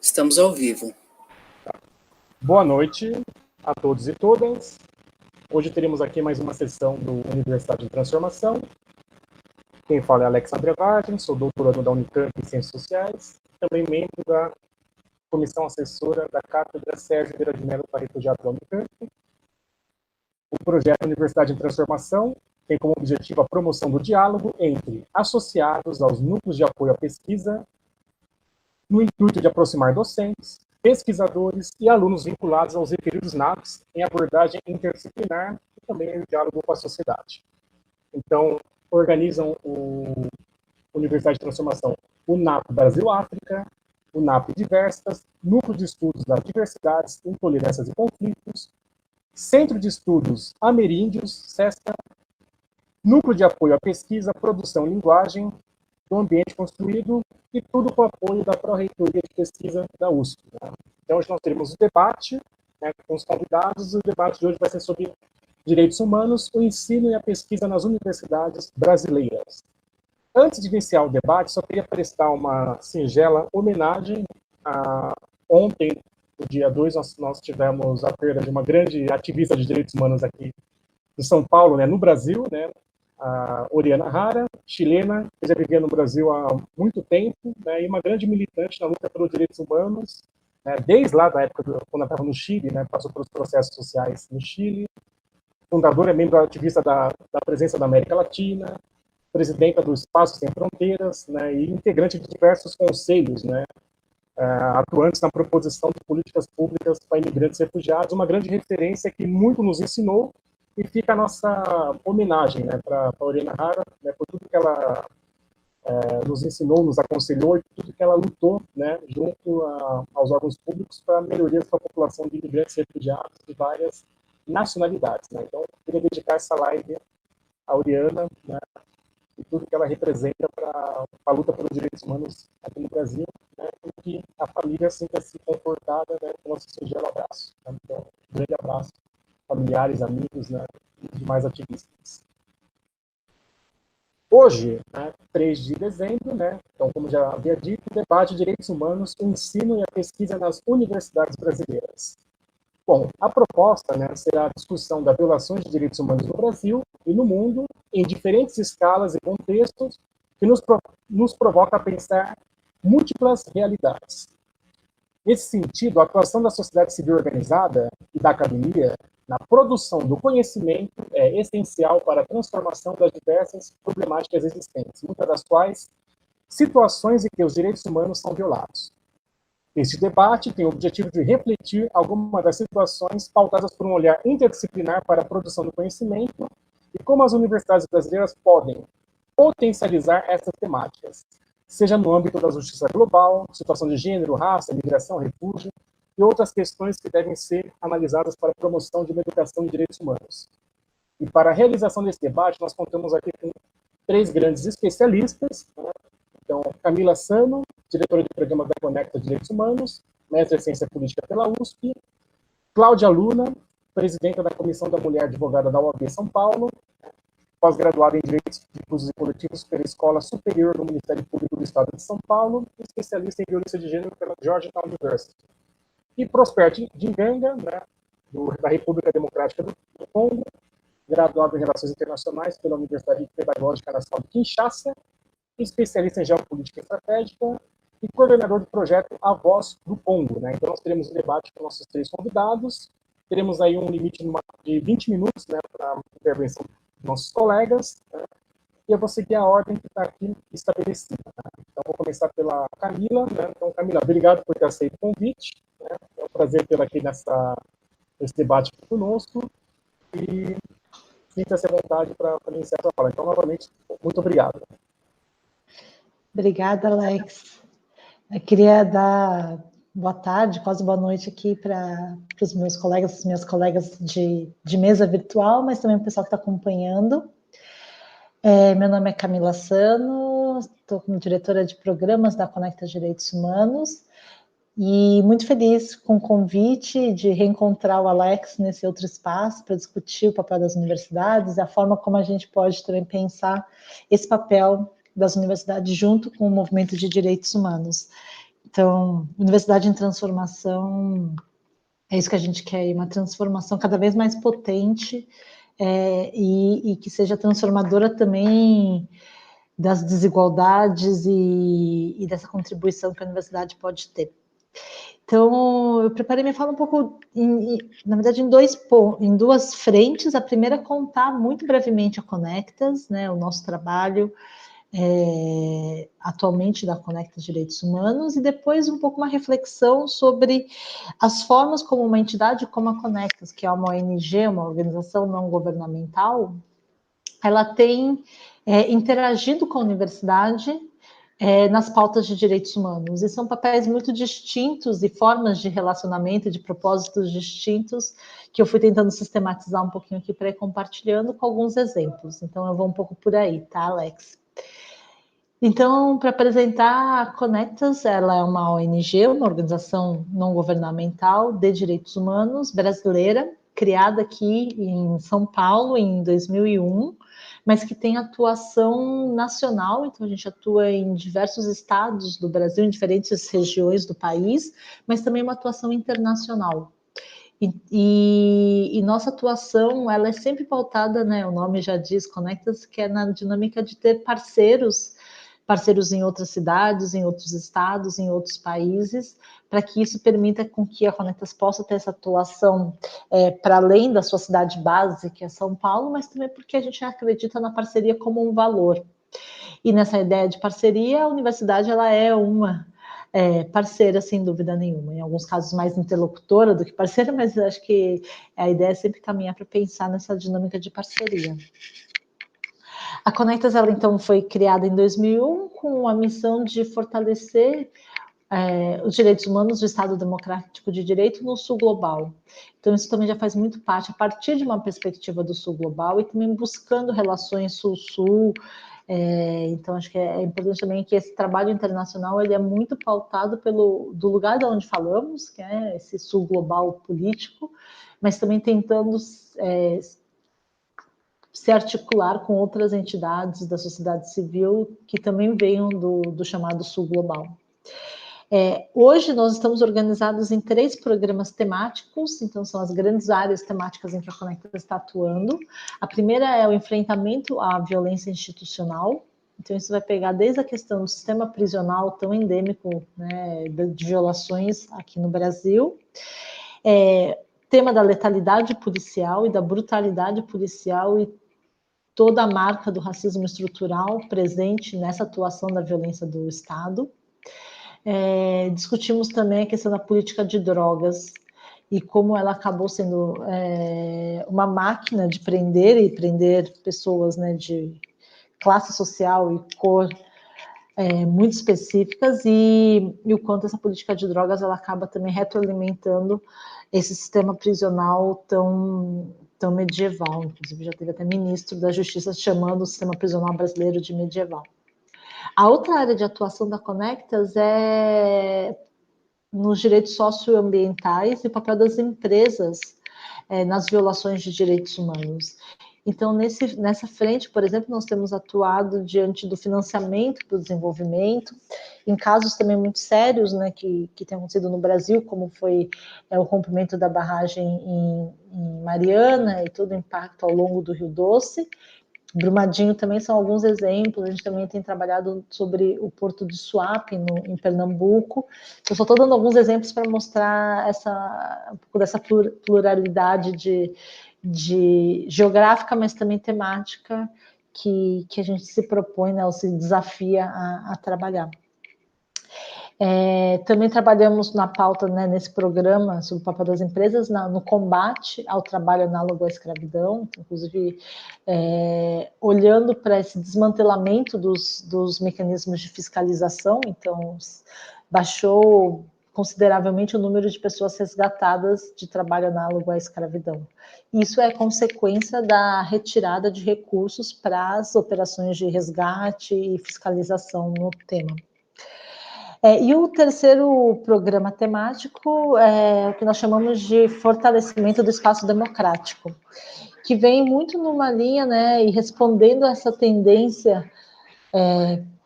Estamos ao vivo. Boa noite a todos e todas. Hoje teremos aqui mais uma sessão do Universidade de Transformação. Quem fala é Alexandre Vargem, sou doutorando da Unicamp em Ciências Sociais, também membro da Comissão Assessora da Cátedra Sérgio Vieira de Mello para Refugiados da Unicamp. O projeto Universidade de Transformação tem como objetivo a promoção do diálogo entre associados aos núcleos de apoio à pesquisa, no intuito de aproximar docentes, pesquisadores e alunos vinculados aos referidos NAPs em abordagem interdisciplinar e também em diálogo com a sociedade. Então, organizam o Universidade de Transformação o NAP Brasil-África, o NAP Diversas, Núcleo de Estudos das Diversidades, Intolerâncias e Conflitos, Centro de Estudos Ameríndios, CESTA, Núcleo de Apoio à Pesquisa, Produção e Linguagem, do Ambiente Construído, e tudo com o apoio da Pró-Reitoria de Pesquisa da USP. Né? Então, hoje nós teremos o debate, né, com os convidados. O debate de hoje vai ser sobre direitos humanos, o ensino e a pesquisa nas universidades brasileiras. Antes de iniciar o debate, só queria prestar uma singela homenagem. Ontem, no dia 2, nós tivemos a perda de uma grande ativista de direitos humanos aqui em São Paulo, né, no Brasil, né, a Oriana Hara, chilena, que já vivia no Brasil há muito tempo, né, e uma grande militante na luta pelos direitos humanos, né, desde lá da época, quando ela estava no Chile, né, passou pelos processos sociais no Chile, fundadora, membro ativista da Presença da América Latina, presidenta do Espaço Sem Fronteiras, né, e integrante de diversos conselhos, né, atuantes na proposição de políticas públicas para imigrantes e refugiados, uma grande referência que muito nos ensinou. E fica a nossa homenagem, né, para a Oriana Hara, né, por tudo que ela nos ensinou, nos aconselhou e tudo que ela lutou, né, junto aos órgãos públicos para melhorias para a população de imigrantes e refugiados de várias nacionalidades. Né. Então, eu queria dedicar essa live à Oriana, né, e tudo que ela representa para a luta pelos direitos humanos aqui no Brasil, né, e que a família sinta-se confortada, né, com o nosso singelo abraço. Né. Então, um grande abraço, familiares, amigos, né, e demais ativistas. Hoje, né, 3 de dezembro, né, então, como já havia dito, debate de direitos humanos, o ensino e a pesquisa nas universidades brasileiras. Bom, a proposta, né, será a discussão das violações de direitos humanos no Brasil e no mundo, em diferentes escalas e contextos, que nos provoca a pensar múltiplas realidades. Nesse sentido, a atuação da sociedade civil organizada e da academia na produção do conhecimento é essencial para a transformação das diversas problemáticas existentes, muitas das quais situações em que os direitos humanos são violados. Este debate tem o objetivo de refletir algumas das situações pautadas por um olhar interdisciplinar para a produção do conhecimento e como as universidades brasileiras podem potencializar essas temáticas, seja no âmbito da justiça global, situação de gênero, raça, migração, refúgio, e outras questões que devem ser analisadas para a promoção de uma educação de direitos humanos. E para a realização desse debate, nós contamos aqui com 3 grandes especialistas. Né? Então, Camila Sano, diretora de programa da Conecta Direitos Humanos, mestre em Ciência Política pela USP, Cláudia Luna, presidenta da Comissão da Mulher Advogada da UAB São Paulo, pós-graduada em Direitos Difusos e Coletivos pela Escola Superior do Ministério Público do Estado de São Paulo, especialista em violência de gênero pela Georgetown University. E Prosper Dinganga, né, da República Democrática do Congo, graduado em Relações Internacionais pela Universidade Pedagógica Nacional de Kinshasa, especialista em Geopolítica Estratégica e coordenador do projeto A Voz do Congo. Né? Então, nós teremos um debate com nossos 3 convidados, teremos aí um limite de 20 minutos, né, para a intervenção dos nossos colegas, né? E eu vou seguir a ordem que está aqui estabelecida. Né? Então, vou começar pela Camila. Né? Então, Camila, obrigado por ter aceito o convite. Né? É um prazer tê-la aqui nesse debate aqui conosco. E sinta-se à vontade para iniciar a sua fala. Então, novamente, muito obrigado. Obrigada, Alex. Eu queria dar boa tarde, quase boa noite aqui para os meus colegas, minhas colegas de mesa virtual, mas também o pessoal que está acompanhando. Meu nome é Camila Sano, estou como diretora de programas da Conecta Direitos Humanos e muito feliz com o convite de reencontrar o Alex nesse outro espaço para discutir o papel das universidades e a forma como a gente pode também pensar esse papel das universidades junto com o movimento de direitos humanos. Então, universidade em transformação, é isso que a gente quer, uma transformação cada vez mais potente e que seja transformadora também das desigualdades e dessa contribuição que a universidade pode ter. Então, eu preparei minha fala um pouco, na verdade, em duas frentes. A primeira é contar muito brevemente a Conectas, né, o nosso trabalho atualmente da Conectas Direitos Humanos, e depois um pouco uma reflexão sobre as formas como uma entidade como a Conectas, que é uma ONG, uma organização não governamental, ela tem interagido com a universidade nas pautas de direitos humanos, e são papéis muito distintos e formas de relacionamento, de propósitos distintos, que eu fui tentando sistematizar um pouquinho aqui para ir compartilhando com alguns exemplos. Então, eu vou um pouco por aí, tá, Alex? Então, para apresentar, a Conectas, ela é uma ONG, uma organização não governamental de direitos humanos brasileira, criada aqui em São Paulo em 2001, mas que tem atuação nacional. Então, a gente atua em diversos estados do Brasil, em diferentes regiões do país, mas também uma atuação internacional. E nossa atuação, ela é sempre pautada, né, o nome já diz, Conectas, que é na dinâmica de ter parceiros em outras cidades, em outros estados, em outros países, para que isso permita com que a Conectas possa ter essa atuação para além da sua cidade base, que é São Paulo, mas também porque a gente acredita na parceria como um valor. E nessa ideia de parceria, a universidade ela é uma parceira, sem dúvida nenhuma. Em alguns casos mais interlocutora do que parceira, mas acho que a ideia é sempre caminhar para pensar nessa dinâmica de parceria. A Conectas, ela então foi criada em 2001 com a missão de fortalecer os direitos humanos do Estado Democrático de Direito no Sul Global. Então, isso também já faz muito parte, a partir de uma perspectiva do Sul Global e também buscando relações Sul-Sul. Então, acho que é importante também que esse trabalho internacional ele é muito pautado do lugar de onde falamos, que é esse Sul Global político, mas também tentando se articular com outras entidades da sociedade civil que também venham do chamado Sul Global. Hoje nós estamos organizados em 3 programas temáticos, então são as grandes áreas temáticas em que a Conectas está atuando. A primeira é o enfrentamento à violência institucional, então isso vai pegar desde a questão do sistema prisional tão endêmico, né, de violações aqui no Brasil, tema da letalidade policial e da brutalidade policial e toda a marca do racismo estrutural presente nessa atuação da violência do Estado. Discutimos também a questão da política de drogas e como ela acabou sendo uma máquina de prender pessoas, né, de classe social e cor muito específicas e o quanto essa política de drogas ela acaba também retroalimentando esse sistema prisional tão medieval. Inclusive já teve até ministro da Justiça chamando o sistema prisional brasileiro de medieval. A outra área de atuação da Conectas é nos direitos socioambientais e o papel das empresas nas violações de direitos humanos. Então, nessa frente, por exemplo, nós temos atuado diante do financiamento do desenvolvimento, em casos também muito sérios, né, que têm acontecido no Brasil, como foi o rompimento da barragem em Mariana e todo o impacto ao longo do Rio Doce. Brumadinho também são alguns exemplos. A gente também tem trabalhado sobre o Porto de Suape, em Pernambuco. Eu só estou dando alguns exemplos para mostrar um pouco dessa pluralidade de geográfica, mas também temática que a gente se propõe, né, ou se desafia a trabalhar. Também trabalhamos na pauta, né, nesse programa sobre o papel das empresas no combate ao trabalho análogo à escravidão, inclusive olhando para esse desmantelamento dos mecanismos de fiscalização. Então, baixou consideravelmente o número de pessoas resgatadas de trabalho análogo à escravidão. Isso é consequência da retirada de recursos para as operações de resgate e fiscalização no tema. E o terceiro programa temático é o que nós chamamos de fortalecimento do espaço democrático, que vem muito numa linha, né, e respondendo a essa tendência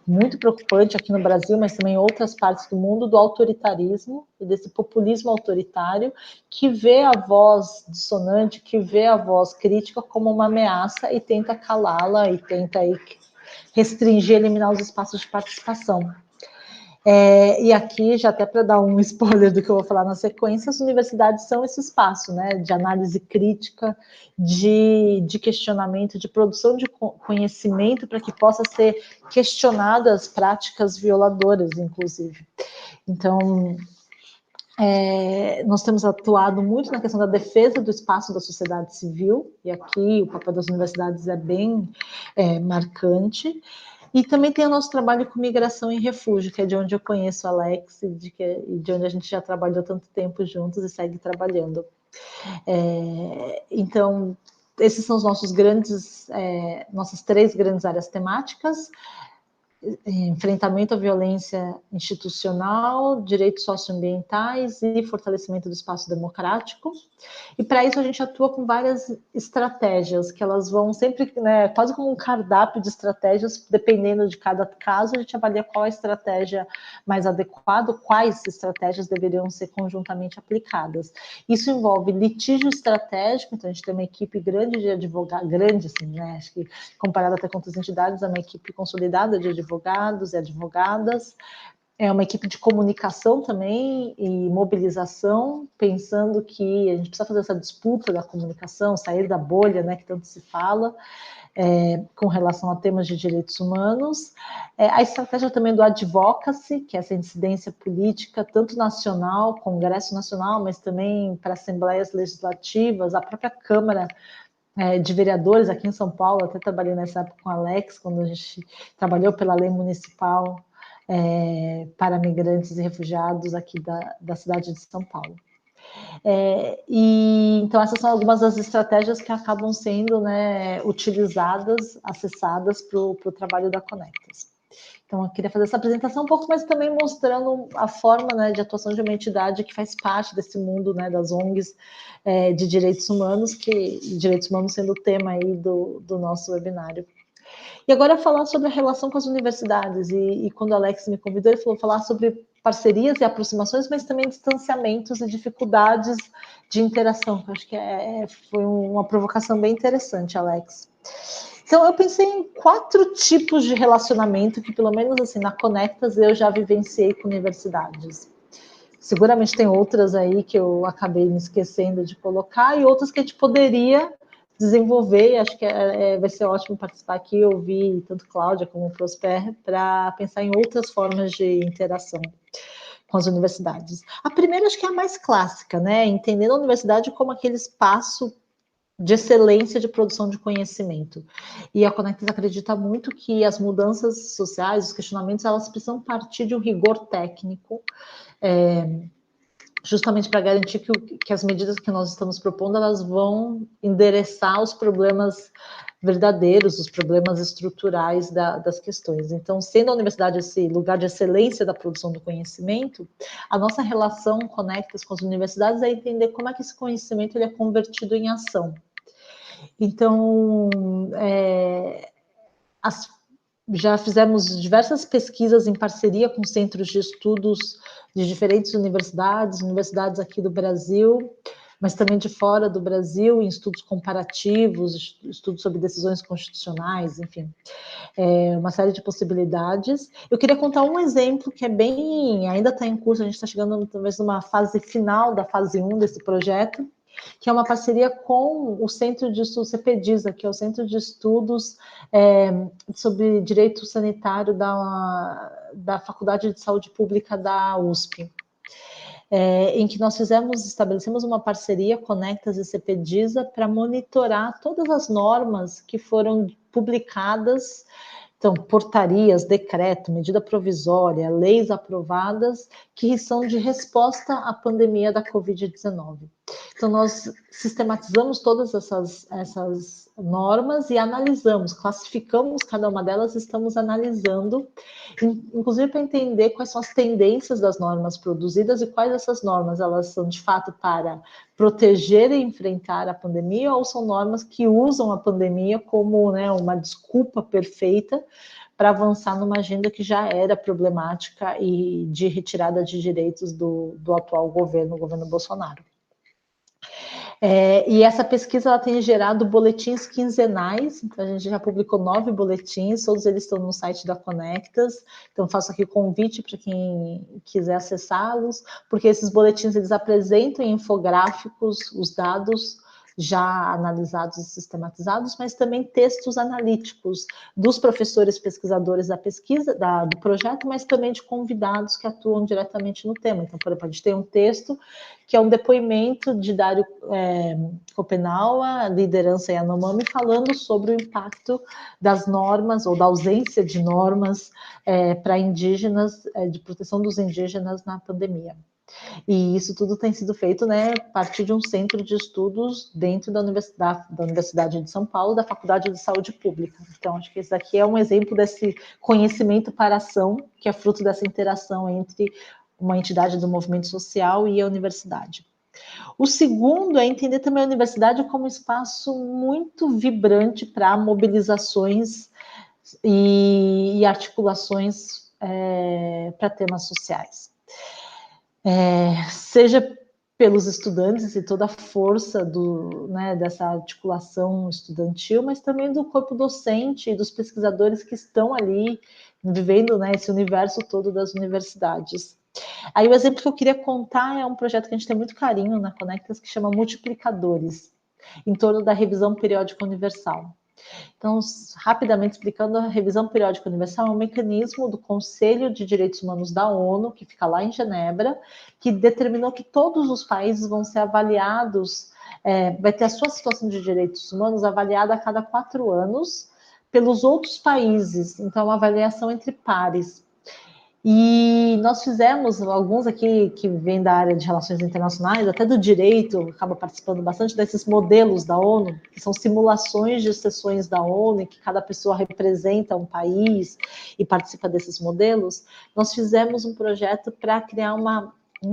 muito preocupante aqui no Brasil, mas também em outras partes do mundo, do autoritarismo e desse populismo autoritário que vê a voz dissonante, que vê a voz crítica como uma ameaça e tenta calá-la e tenta aí restringir, eliminar os espaços de participação. E aqui, já até para dar um spoiler do que eu vou falar na sequência, as universidades são esse espaço, né, de análise crítica, de questionamento, de produção de conhecimento para que possa ser questionadas práticas violadoras, inclusive. Então, nós temos atuado muito na questão da defesa do espaço da sociedade civil, e aqui o papel das universidades é bem marcante. E também tem o nosso trabalho com migração e refúgio, que é de onde eu conheço o Alex e de onde a gente já trabalhou tanto tempo juntos e segue trabalhando. Então, esses são os nossos nossas 3 grandes áreas temáticas: enfrentamento à violência institucional, direitos socioambientais e fortalecimento do espaço democrático. E para isso a gente atua com várias estratégias, que elas vão sempre, né, quase como um cardápio de estratégias, dependendo de cada caso, a gente avalia qual a estratégia mais adequada, quais estratégias deveriam ser conjuntamente aplicadas. Isso envolve litígio estratégico, então a gente tem uma equipe grande de advogados, grande assim, né, acho que comparado até com outras entidades, é uma equipe consolidada de advogados e advogadas, é uma equipe de comunicação também e mobilização, pensando que a gente precisa fazer essa disputa da comunicação, sair da bolha, né, que tanto se fala, com relação a temas de direitos humanos. A estratégia também do advocacy, que é essa incidência política, tanto nacional, Congresso Nacional, mas também para assembleias legislativas, a própria Câmara de vereadores aqui em São Paulo. Até trabalhei nessa época com o Alex, quando a gente trabalhou pela lei municipal para migrantes e refugiados aqui da cidade de São Paulo. Então, essas são algumas das estratégias que acabam sendo, né, utilizadas, acessadas para o trabalho da Conectas. Então, eu queria fazer essa apresentação um pouco, mas também mostrando a forma, né, de atuação de uma entidade que faz parte desse mundo, né, das ONGs de direitos humanos, direitos humanos sendo o tema aí do nosso webinário. E agora falar sobre a relação com as universidades. E quando o Alex me convidou, ele falou falar sobre parcerias e aproximações, mas também distanciamentos e dificuldades de interação. Acho que foi uma provocação bem interessante, Alex. Então, eu pensei em 4 tipos de relacionamento que, pelo menos assim, na Conectas, eu já vivenciei com universidades. Seguramente tem outras aí que eu acabei me esquecendo de colocar e outras que a gente poderia desenvolver. Acho que vai ser ótimo participar aqui e ouvir tanto Cláudia como o Prosper para pensar em outras formas de interação com as universidades. A primeira acho que é a mais clássica, né? Entendendo a universidade como aquele espaço de excelência de produção de conhecimento. E a Conectas acredita muito que as mudanças sociais, os questionamentos, elas precisam partir de um rigor técnico, justamente para garantir que as medidas que nós estamos propondo, elas vão endereçar os problemas verdadeiros, os problemas estruturais das questões. Então, sendo a universidade esse lugar de excelência da produção do conhecimento, a nossa relação Conectas com as universidades é entender como é que esse conhecimento ele é convertido em ação. Então, já fizemos diversas pesquisas em parceria com centros de estudos de diferentes universidades aqui do Brasil, mas também de fora do Brasil, em estudos comparativos, estudos sobre decisões constitucionais, enfim, uma série de possibilidades. Eu queria contar um exemplo que ainda está em curso, a gente está chegando talvez numa fase final da fase 1 desse projeto, que é uma parceria com o Centro de Estudos CEPEDISA, que é o Centro de Estudos sobre Direito Sanitário da Faculdade de Saúde Pública da USP, em que nós estabelecemos uma parceria Conectas e CEPEDISA para monitorar todas as normas que foram publicadas. Então, portarias, decreto, medida provisória, leis aprovadas que são de resposta à pandemia da Covid-19. Então, nós sistematizamos todas essas normas e analisamos, classificamos cada uma delas, estamos analisando, inclusive para entender quais são as tendências das normas produzidas e quais dessas normas elas são de fato para proteger e enfrentar a pandemia ou são normas que usam a pandemia como, né, uma desculpa perfeita para avançar numa agenda que já era problemática e de retirada de direitos do atual governo, o governo Bolsonaro. E essa pesquisa ela tem gerado boletins quinzenais, então a gente já publicou 9 boletins, todos eles estão no site da Conectas, então faço aqui o convite para quem quiser acessá-los, porque esses boletins eles apresentam em infográficos os dados já analisados e sistematizados, mas também textos analíticos dos professores pesquisadores da pesquisa, do projeto, mas também de convidados que atuam diretamente no tema. Então, por exemplo, a gente tem um texto que é um depoimento de Dário Copenaua, liderança Yanomami, falando sobre o impacto das normas, ou da ausência de normas para indígenas, de proteção dos indígenas na pandemia. E isso tudo tem sido feito, né, a partir de um centro de estudos dentro da Universidade de São Paulo, da Faculdade de Saúde Pública. Então, acho que esse aqui é um exemplo desse conhecimento para ação, que é fruto dessa interação entre uma entidade do movimento social e a universidade. O segundo é entender também a universidade como um espaço muito vibrante para mobilizações e articulações para temas sociais. Seja pelos estudantes e toda a força dessa articulação estudantil, mas também do corpo docente e dos pesquisadores que estão ali vivendo, né, esse universo todo das universidades. Aí o exemplo que eu queria contar é um projeto que a gente tem muito carinho na Conectas, que chama Multiplicadores, em torno da revisão periódica universal. Então, rapidamente explicando, a revisão periódica universal é um mecanismo do Conselho de Direitos Humanos da ONU, que fica lá em Genebra, que determinou que todos os países vão ser avaliados, vai ter a sua situação de direitos humanos avaliada a cada 4 anos pelos outros países. Então, é uma avaliação entre pares. E nós fizemos, alguns aqui que vêm da área de relações internacionais, até do direito, acaba participando bastante desses modelos da ONU, que são simulações de sessões da ONU, em que cada pessoa representa um país e participa desses modelos. Nós fizemos um projeto para criar um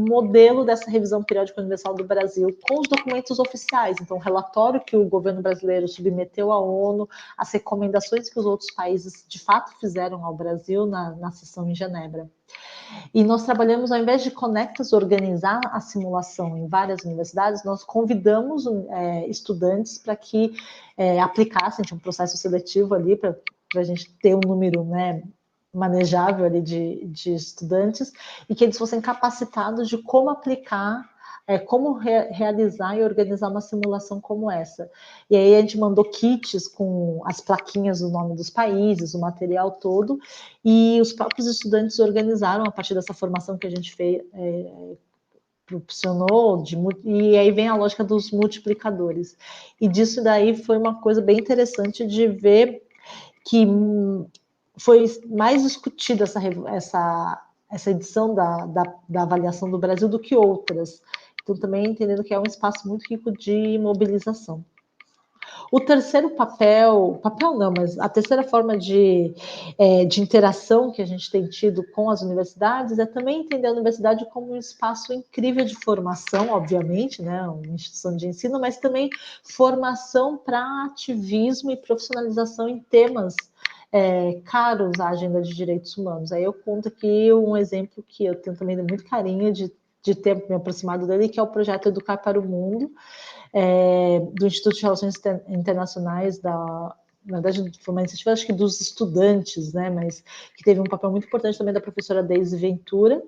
modelo dessa revisão periódica universal do Brasil com os documentos oficiais. Então, o relatório que o governo brasileiro submeteu à ONU, as recomendações que os outros países de fato fizeram ao Brasil na sessão em Genebra. E nós trabalhamos, ao invés de Conectas organizar a simulação em várias universidades, nós convidamos estudantes para que aplicassem, tinha um processo seletivo ali para a gente ter um número, né, manejável ali de estudantes, e que eles fossem capacitados de como aplicar, como realizar e organizar uma simulação como essa. E aí a gente mandou kits com as plaquinhas do nome dos países, o material todo, e os próprios estudantes organizaram a partir dessa formação que a gente fez, proporcionou, e aí vem a lógica dos multiplicadores. E disso daí foi uma coisa bem interessante de ver que foi mais discutida essa edição da avaliação do Brasil do que outras. Então, também entendendo que é um espaço muito rico de mobilização. O terceiro papel não, mas a terceira forma de interação que a gente tem tido com as universidades é também entender a universidade como um espaço incrível de formação, obviamente, né, uma instituição de ensino, mas também formação para ativismo e profissionalização em temas caros à agenda de direitos humanos. Aí eu conto aqui um exemplo que eu tenho também muito carinho de ter me aproximado dele, que é o projeto Educar para o Mundo, do Instituto de Relações Internacionais, na verdade foi uma iniciativa, acho que dos estudantes, né, mas que teve um papel muito importante também da professora Deise Ventura,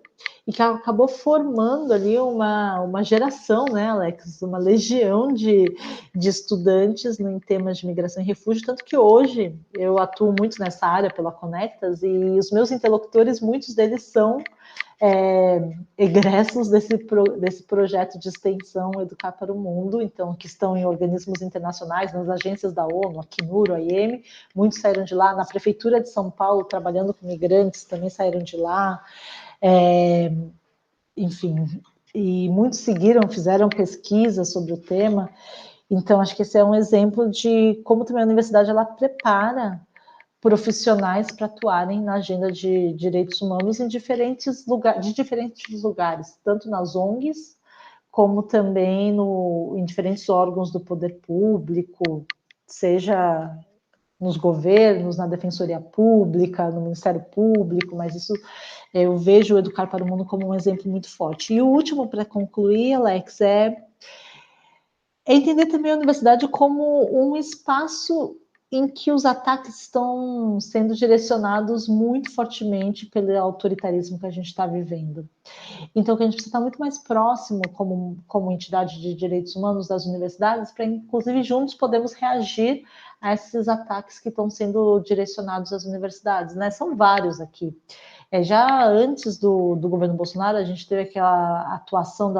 e que acabou formando ali uma geração, né, Alex, uma legião de estudantes em temas de migração e refúgio, tanto que hoje eu atuo muito nessa área pela Conectas, e os meus interlocutores, muitos deles são egressos desse projeto de extensão Educar para o Mundo, então, que estão em organismos internacionais, nas agências da ONU, a Acnur, a OIM, muitos saíram de lá, na Prefeitura de São Paulo, trabalhando com migrantes, também saíram de lá, enfim, e muitos seguiram, fizeram pesquisa sobre o tema. Então, acho que esse é um exemplo de como também a universidade ela prepara profissionais para atuarem na agenda de direitos humanos em diferentes lugares, tanto nas ONGs, como também em diferentes órgãos do poder público, seja nos governos, na Defensoria Pública, no Ministério Público, mas isso eu vejo o Educar para o Mundo como um exemplo muito forte. E o último, para concluir, Alex, é entender também a universidade como um espaço em que os ataques estão sendo direcionados muito fortemente pelo autoritarismo que a gente está vivendo. Então, que a gente precisa estar muito mais próximo, como entidade de direitos humanos das universidades, para, inclusive, juntos podemos reagir a esses ataques que estão sendo direcionados às universidades, né? São vários aqui. Já antes do governo Bolsonaro, a gente teve aquela atuação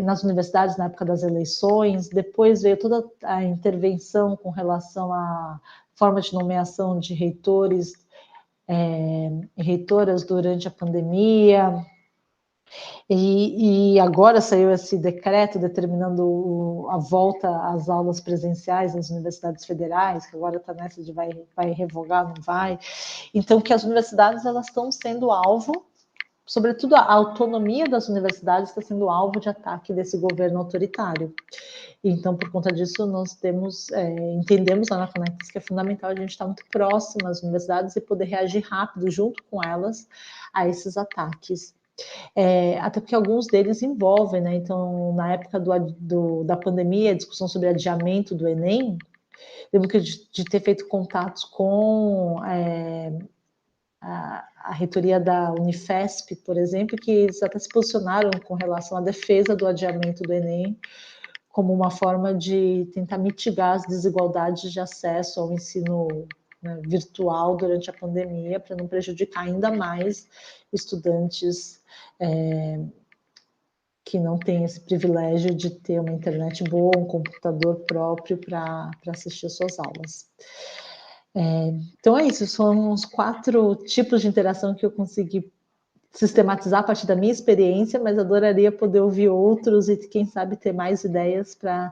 nas universidades na época das eleições, depois veio toda a intervenção com relação à forma de nomeação de reitores e reitoras durante a pandemia, e agora saiu esse decreto determinando a volta às aulas presenciais nas universidades federais, que agora está nessa de vai revogar, não vai. Então, que as universidades elas estão sendo alvo, sobretudo a autonomia das universidades está sendo alvo de ataque desse governo autoritário. Então, por conta disso, nós entendemos lá na Conectas que é fundamental a gente estar muito próximo às universidades e poder reagir rápido junto com elas a esses ataques. Até porque alguns deles envolvem, né? Então, na época da pandemia, a discussão sobre adiamento do Enem, lembro de ter feito contatos com a reitoria da Unifesp, por exemplo, que eles até se posicionaram com relação à defesa do adiamento do Enem, como uma forma de tentar mitigar as desigualdades de acesso ao ensino, né, virtual durante a pandemia, para não prejudicar ainda mais estudantes que não têm esse privilégio de ter uma internet boa, um computador próprio para assistir às suas aulas. Então é isso, são os 4 tipos de interação que eu consegui sistematizar a partir da minha experiência, mas adoraria poder ouvir outros e, quem sabe, ter mais ideias para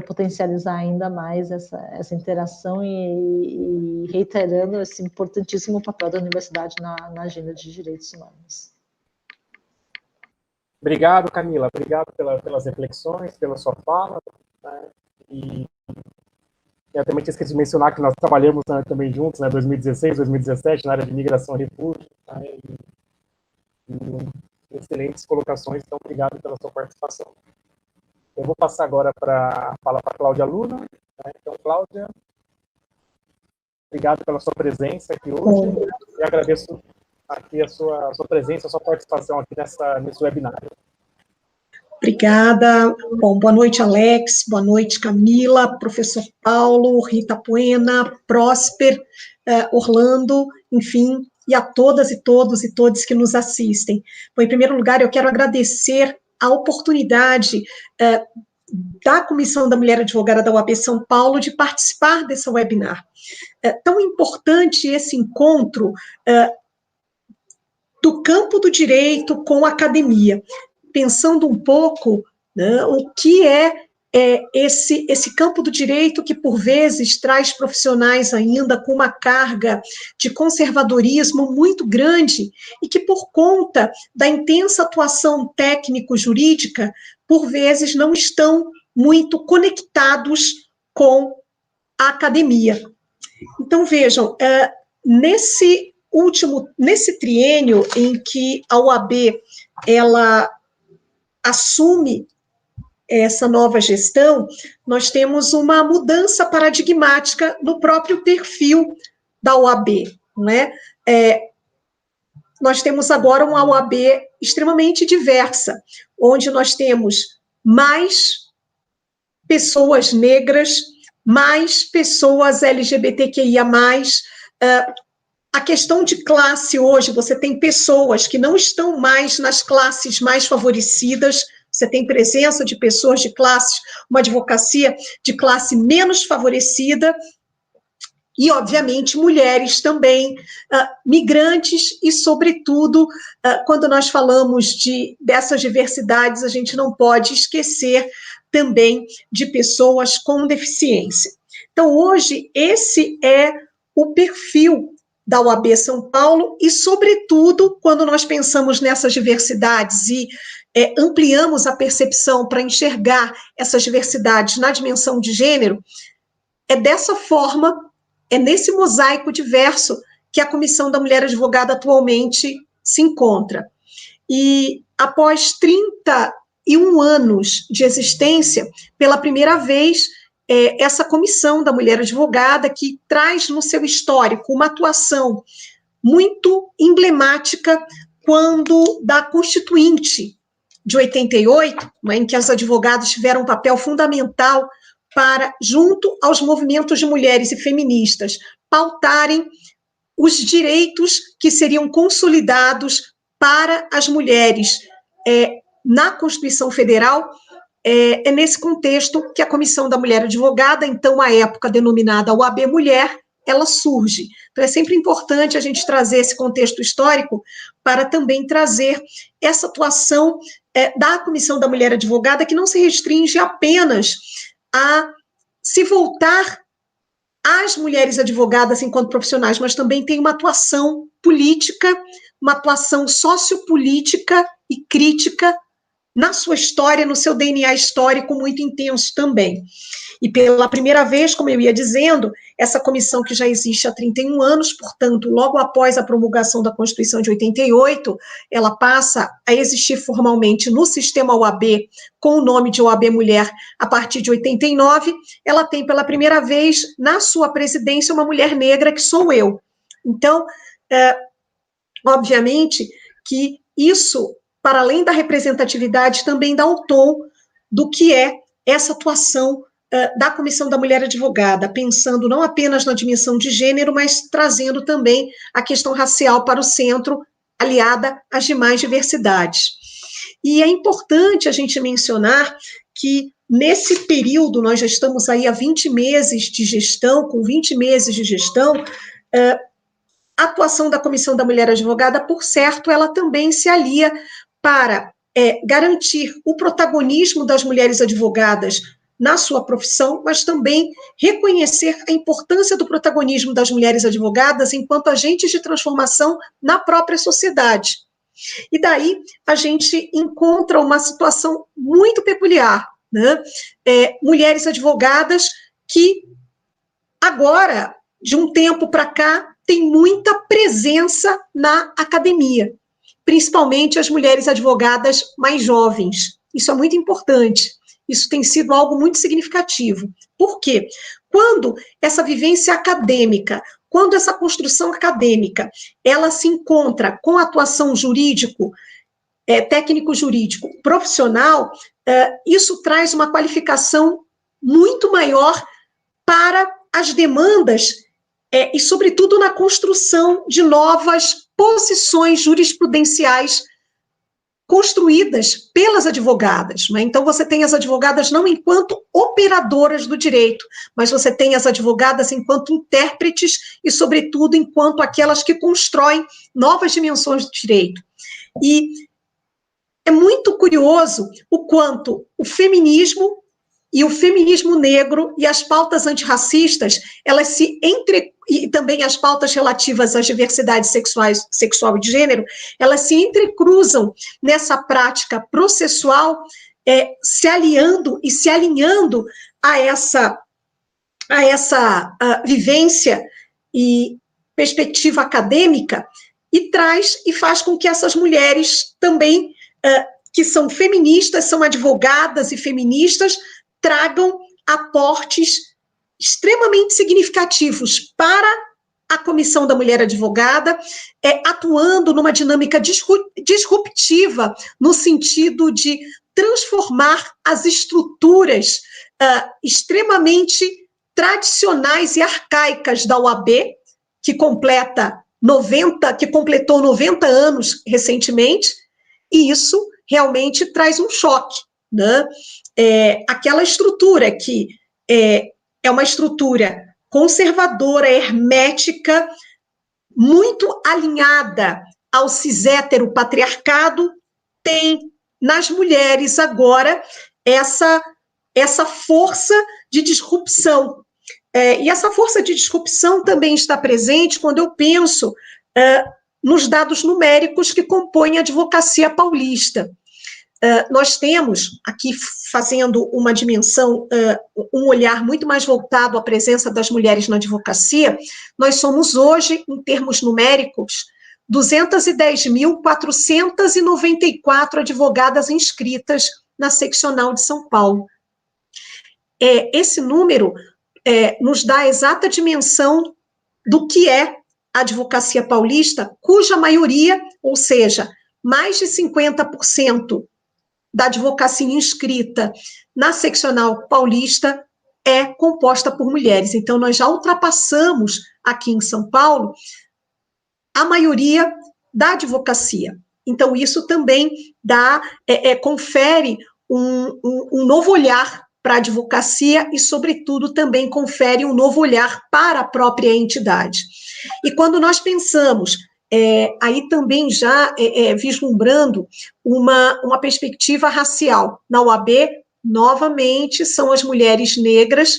potencializar ainda mais essa interação e reiterando esse importantíssimo papel da universidade na agenda de direitos humanos. Obrigado, Camila. Obrigado pelas reflexões, pela sua fala. Né? E eu também tinha esquecido de mencionar que nós trabalhamos, né, também juntos, né, 2016, 2017, na área de migração e refúgio. Né? Excelentes colocações, então obrigado pela sua participação. Eu vou passar agora para falar para a Cláudia Luna. Né? Então, Cláudia, obrigado pela sua presença aqui hoje e agradeço aqui a sua presença, a sua participação aqui nesse webinário. Obrigada. Bom, boa noite, Alex. Boa noite, Camila, professor Paulo, Rita Puena, Prósper, Orlando, enfim, e a todas e todos e todes que nos assistem. Bom, em primeiro lugar, eu quero agradecer a oportunidade da Comissão da Mulher Advogada da UAB São Paulo de participar desse webinar. Tão importante esse encontro do campo do direito com a academia, pensando um pouco, né, o que é esse campo do direito que, por vezes, traz profissionais ainda com uma carga de conservadorismo muito grande e que, por conta da intensa atuação técnico-jurídica, por vezes não estão muito conectados com a academia. Então, vejam, nesse triênio em que a UAB ela assume essa nova gestão, nós temos uma mudança paradigmática no próprio perfil da OAB, né? Nós temos agora uma OAB extremamente diversa, onde nós temos mais pessoas negras, mais pessoas LGBTQIA+, a questão de classe hoje, você tem pessoas que não estão mais nas classes mais favorecidas, você tem presença de pessoas de classes, uma advocacia de classe menos favorecida, e, obviamente, mulheres também, migrantes, e, sobretudo, quando nós falamos dessas diversidades, a gente não pode esquecer também de pessoas com deficiência. Então, hoje, esse é o perfil da UAB São Paulo e, sobretudo, quando nós pensamos nessas diversidades e ampliamos a percepção para enxergar essas diversidades na dimensão de gênero, é dessa forma, é nesse mosaico diverso que a Comissão da Mulher Advogada atualmente se encontra. E após 31 anos de existência, pela primeira vez, essa Comissão da Mulher Advogada, que traz no seu histórico uma atuação muito emblemática quando da Constituinte de 88, em que as advogadas tiveram um papel fundamental para, junto aos movimentos de mulheres e feministas, pautarem os direitos que seriam consolidados para as mulheres na Constituição Federal. É nesse contexto que a Comissão da Mulher Advogada, então, à época denominada OAB Mulher, ela surge. Então, é sempre importante a gente trazer esse contexto histórico para também trazer essa atuação da Comissão da Mulher Advogada, que não se restringe apenas a se voltar às mulheres advogadas enquanto profissionais, mas também tem uma atuação política, uma atuação sociopolítica e crítica na sua história, no seu DNA histórico muito intenso também. E pela primeira vez, como eu ia dizendo, essa comissão que já existe há 31 anos, portanto, logo após a promulgação da Constituição de 88, ela passa a existir formalmente no sistema OAB, com o nome de OAB Mulher, a partir de 89, ela tem pela primeira vez na sua presidência uma mulher negra, que sou eu. Então, obviamente que isso, para além da representatividade, também dá o tom do que é essa atuação da Comissão da Mulher Advogada, pensando não apenas na dimensão de gênero, mas trazendo também a questão racial para o centro, aliada às demais diversidades. E é importante a gente mencionar que, nesse período, nós já estamos aí há 20 meses de gestão, com 20 meses de gestão, a atuação da Comissão da Mulher Advogada, por certo, ela também se alia para garantir o protagonismo das mulheres advogadas na sua profissão, mas também reconhecer a importância do protagonismo das mulheres advogadas enquanto agentes de transformação na própria sociedade. E daí a gente encontra uma situação muito peculiar, né? Mulheres advogadas que agora, de um tempo para cá, têm muita presença na academia, principalmente as mulheres advogadas mais jovens. Isso é muito importante. Isso tem sido algo muito significativo. Por quê? Quando essa vivência acadêmica, quando essa construção acadêmica, ela se encontra com a atuação jurídico, técnico-jurídico, profissional, isso traz uma qualificação muito maior para as demandas e, sobretudo, na construção de novas posições jurisprudenciais construídas pelas advogadas. Né? Então, você tem as advogadas não enquanto operadoras do direito, mas você tem as advogadas enquanto intérpretes e, sobretudo, enquanto aquelas que constroem novas dimensões do direito. E é muito curioso o quanto o feminismo e o feminismo negro e as pautas antirracistas, elas e também as pautas relativas às diversidades sexual e de gênero, elas se entrecruzam nessa prática processual, se aliando e se alinhando a essa vivência e perspectiva acadêmica, e faz com que essas mulheres também, que são feministas, são advogadas e feministas, tragam aportes extremamente significativos para a Comissão da Mulher Advogada, atuando numa dinâmica disruptiva, no sentido de transformar as estruturas extremamente tradicionais e arcaicas da OAB, que completou 90 anos recentemente, e isso realmente traz um choque, né? Aquela estrutura que é uma estrutura conservadora, hermética, muito alinhada ao cis-hétero patriarcado, tem nas mulheres agora essa força de disrupção. E essa força de disrupção também está presente quando eu penso nos dados numéricos que compõem a advocacia paulista. nós temos, aqui fazendo uma dimensão, um olhar muito mais voltado à presença das mulheres na advocacia, nós somos hoje, em termos numéricos, 210.494 advogadas inscritas na seccional de São Paulo. Esse número nos dá a exata dimensão do que é a advocacia paulista, cuja maioria, ou seja, mais de 50% da advocacia inscrita na seccional paulista é composta por mulheres. Então, nós já ultrapassamos aqui em São Paulo a maioria da advocacia. Então, isso também confere um novo olhar para a advocacia e, sobretudo, também confere um novo olhar para a própria entidade. E quando nós pensamos, aí também já vislumbrando uma perspectiva racial, na UAB, novamente, são as mulheres negras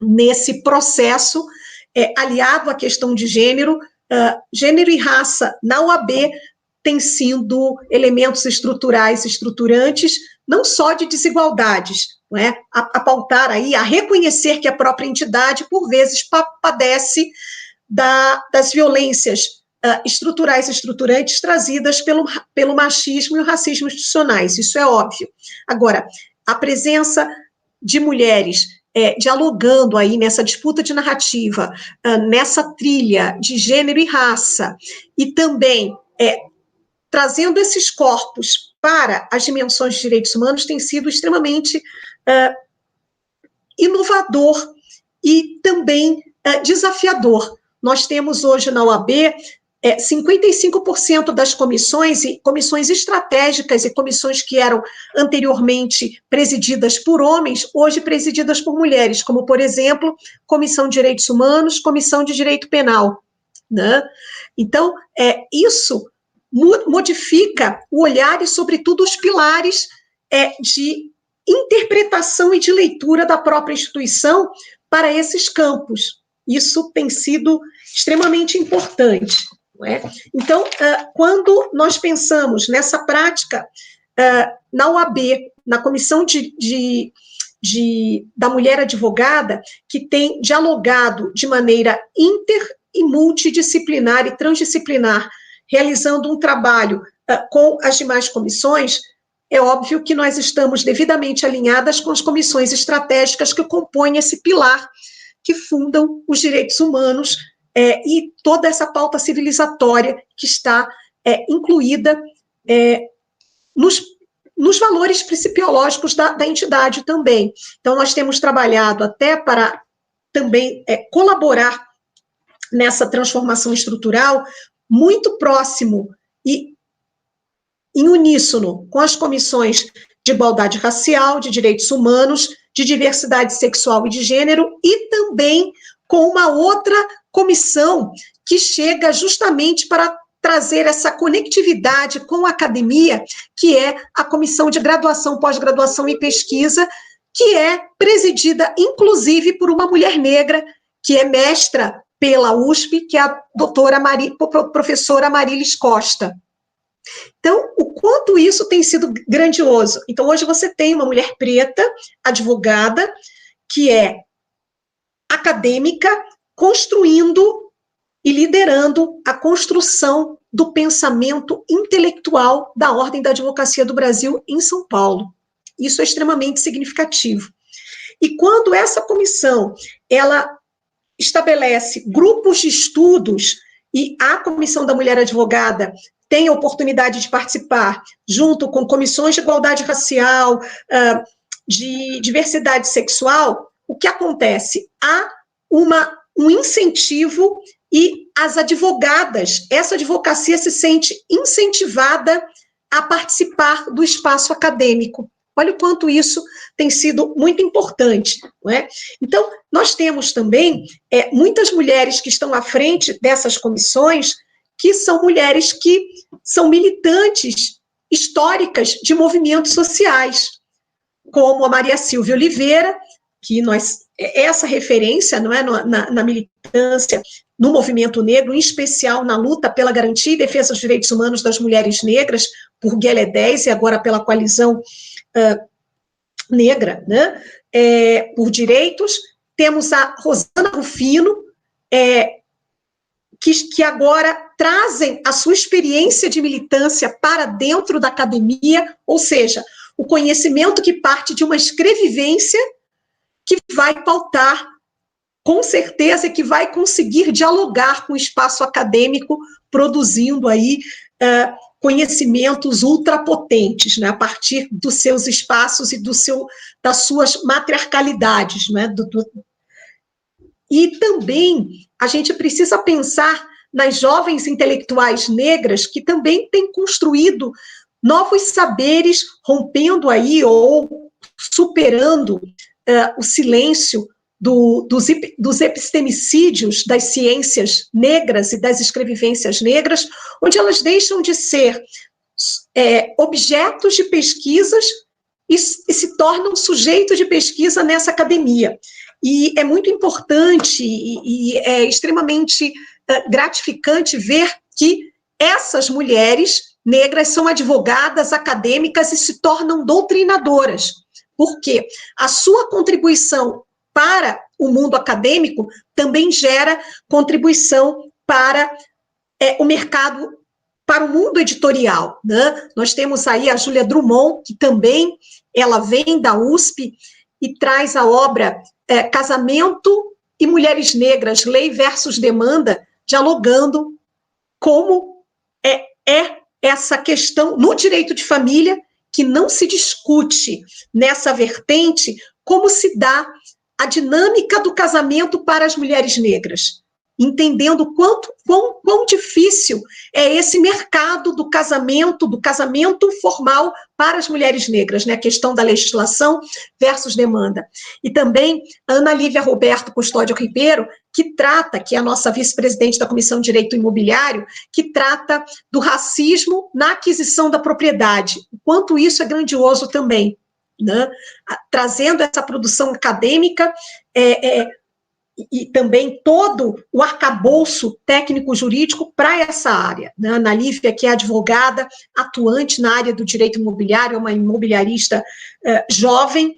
nesse processo, aliado à questão de gênero, gênero e raça na UAB têm sido elementos estruturais, estruturantes, não só de desigualdades, não é? A pautar aí, a reconhecer que a própria entidade, por vezes, padece das violências estruturais e estruturantes trazidas pelo machismo e o racismo institucionais, isso é óbvio. Agora, a presença de mulheres dialogando aí nessa disputa de narrativa, nessa trilha de gênero e raça, e também trazendo esses corpos para as dimensões de direitos humanos, tem sido extremamente inovador e também desafiador. Nós temos hoje na UAB 55% das comissões, e comissões estratégicas e comissões que eram anteriormente presididas por homens, hoje presididas por mulheres, como, por exemplo, Comissão de Direitos Humanos, Comissão de Direito Penal, né? Então, isso modifica o olhar e, sobretudo, os pilares de interpretação e de leitura da própria instituição para esses campos. Isso tem sido extremamente importante. Não é? Então, quando nós pensamos nessa prática, na UAB, na Comissão da Mulher Advogada, que tem dialogado de maneira inter e multidisciplinar e transdisciplinar, realizando um trabalho com as demais comissões, é óbvio que nós estamos devidamente alinhadas com as comissões estratégicas que compõem esse pilar, que fundam os direitos humanos e toda essa pauta civilizatória que está incluída nos valores principiológicos da entidade também. Então, nós temos trabalhado até para também colaborar nessa transformação estrutural, muito próximo e em uníssono com as comissões de igualdade racial, de direitos humanos, de diversidade sexual e de gênero, e também com uma outra comissão que chega justamente para trazer essa conectividade com a academia, que é a Comissão de Graduação, Pós-Graduação e Pesquisa, que é presidida, inclusive, por uma mulher negra, que é mestra pela USP, que é a professora Marilis Costa. Então, o quanto isso tem sido grandioso. Então, hoje você tem uma mulher preta, advogada, que é acadêmica, construindo e liderando a construção do pensamento intelectual da Ordem da Advocacia do Brasil em São Paulo. Isso é extremamente significativo. E quando essa comissão, ela estabelece grupos de estudos, e a Comissão da Mulher Advogada tem a oportunidade de participar, junto com comissões de igualdade racial, de diversidade sexual, o que acontece? Há um incentivo e as advogadas, essa advocacia se sente incentivada a participar do espaço acadêmico. Olha o quanto isso tem sido muito importante, não é? Então, nós temos também muitas mulheres que estão à frente dessas comissões, que são mulheres que são militantes históricas de movimentos sociais, como a Maria Silvia Oliveira, que essa referência, não é, na militância, no movimento negro, em especial na luta pela garantia e defesa dos direitos humanos das mulheres negras, por Guelé 10 e agora pela Coalizão Negra, né, por Direitos. Temos a Rosana Rufino, que agora trazem a sua experiência de militância para dentro da academia, ou seja, o conhecimento que parte de uma escrevivência que vai pautar, com certeza, que vai conseguir dialogar com o espaço acadêmico, produzindo aí conhecimentos ultrapotentes, né, a partir dos seus espaços e das suas matriarcalidades, né, E também a gente precisa pensar nas jovens intelectuais negras que também têm construído novos saberes, rompendo aí ou superando o silêncio dos epistemicídios das ciências negras e das escrevivências negras, onde elas deixam de ser objetos de pesquisas e se tornam sujeitos de pesquisa nessa academia. E é muito importante e é extremamente gratificante ver que essas mulheres negras são advogadas, acadêmicas e se tornam doutrinadoras, porque a sua contribuição para o mundo acadêmico também gera contribuição para o mercado, para o mundo editorial, né? Nós temos aí a Júlia Drummond, que também ela vem da USP e traz a obra Casamento e Mulheres Negras, Lei versus Demanda, dialogando como é essa questão no direito de família, que não se discute nessa vertente, como se dá a dinâmica do casamento para as mulheres negras, entendendo quão difícil é esse mercado do casamento formal para as mulheres negras, né? A questão da legislação versus demanda. E também a Ana Lívia Roberto Custódio Ribeiro, que é a nossa vice-presidente da Comissão de Direito Imobiliário, que trata do racismo na aquisição da propriedade, o quanto isso é grandioso também, né? Trazendo essa produção acadêmica e também todo o arcabouço técnico-jurídico para essa área, né? A Ana Lívia, que é advogada, atuante na área do direito imobiliário, é uma imobiliarista jovem,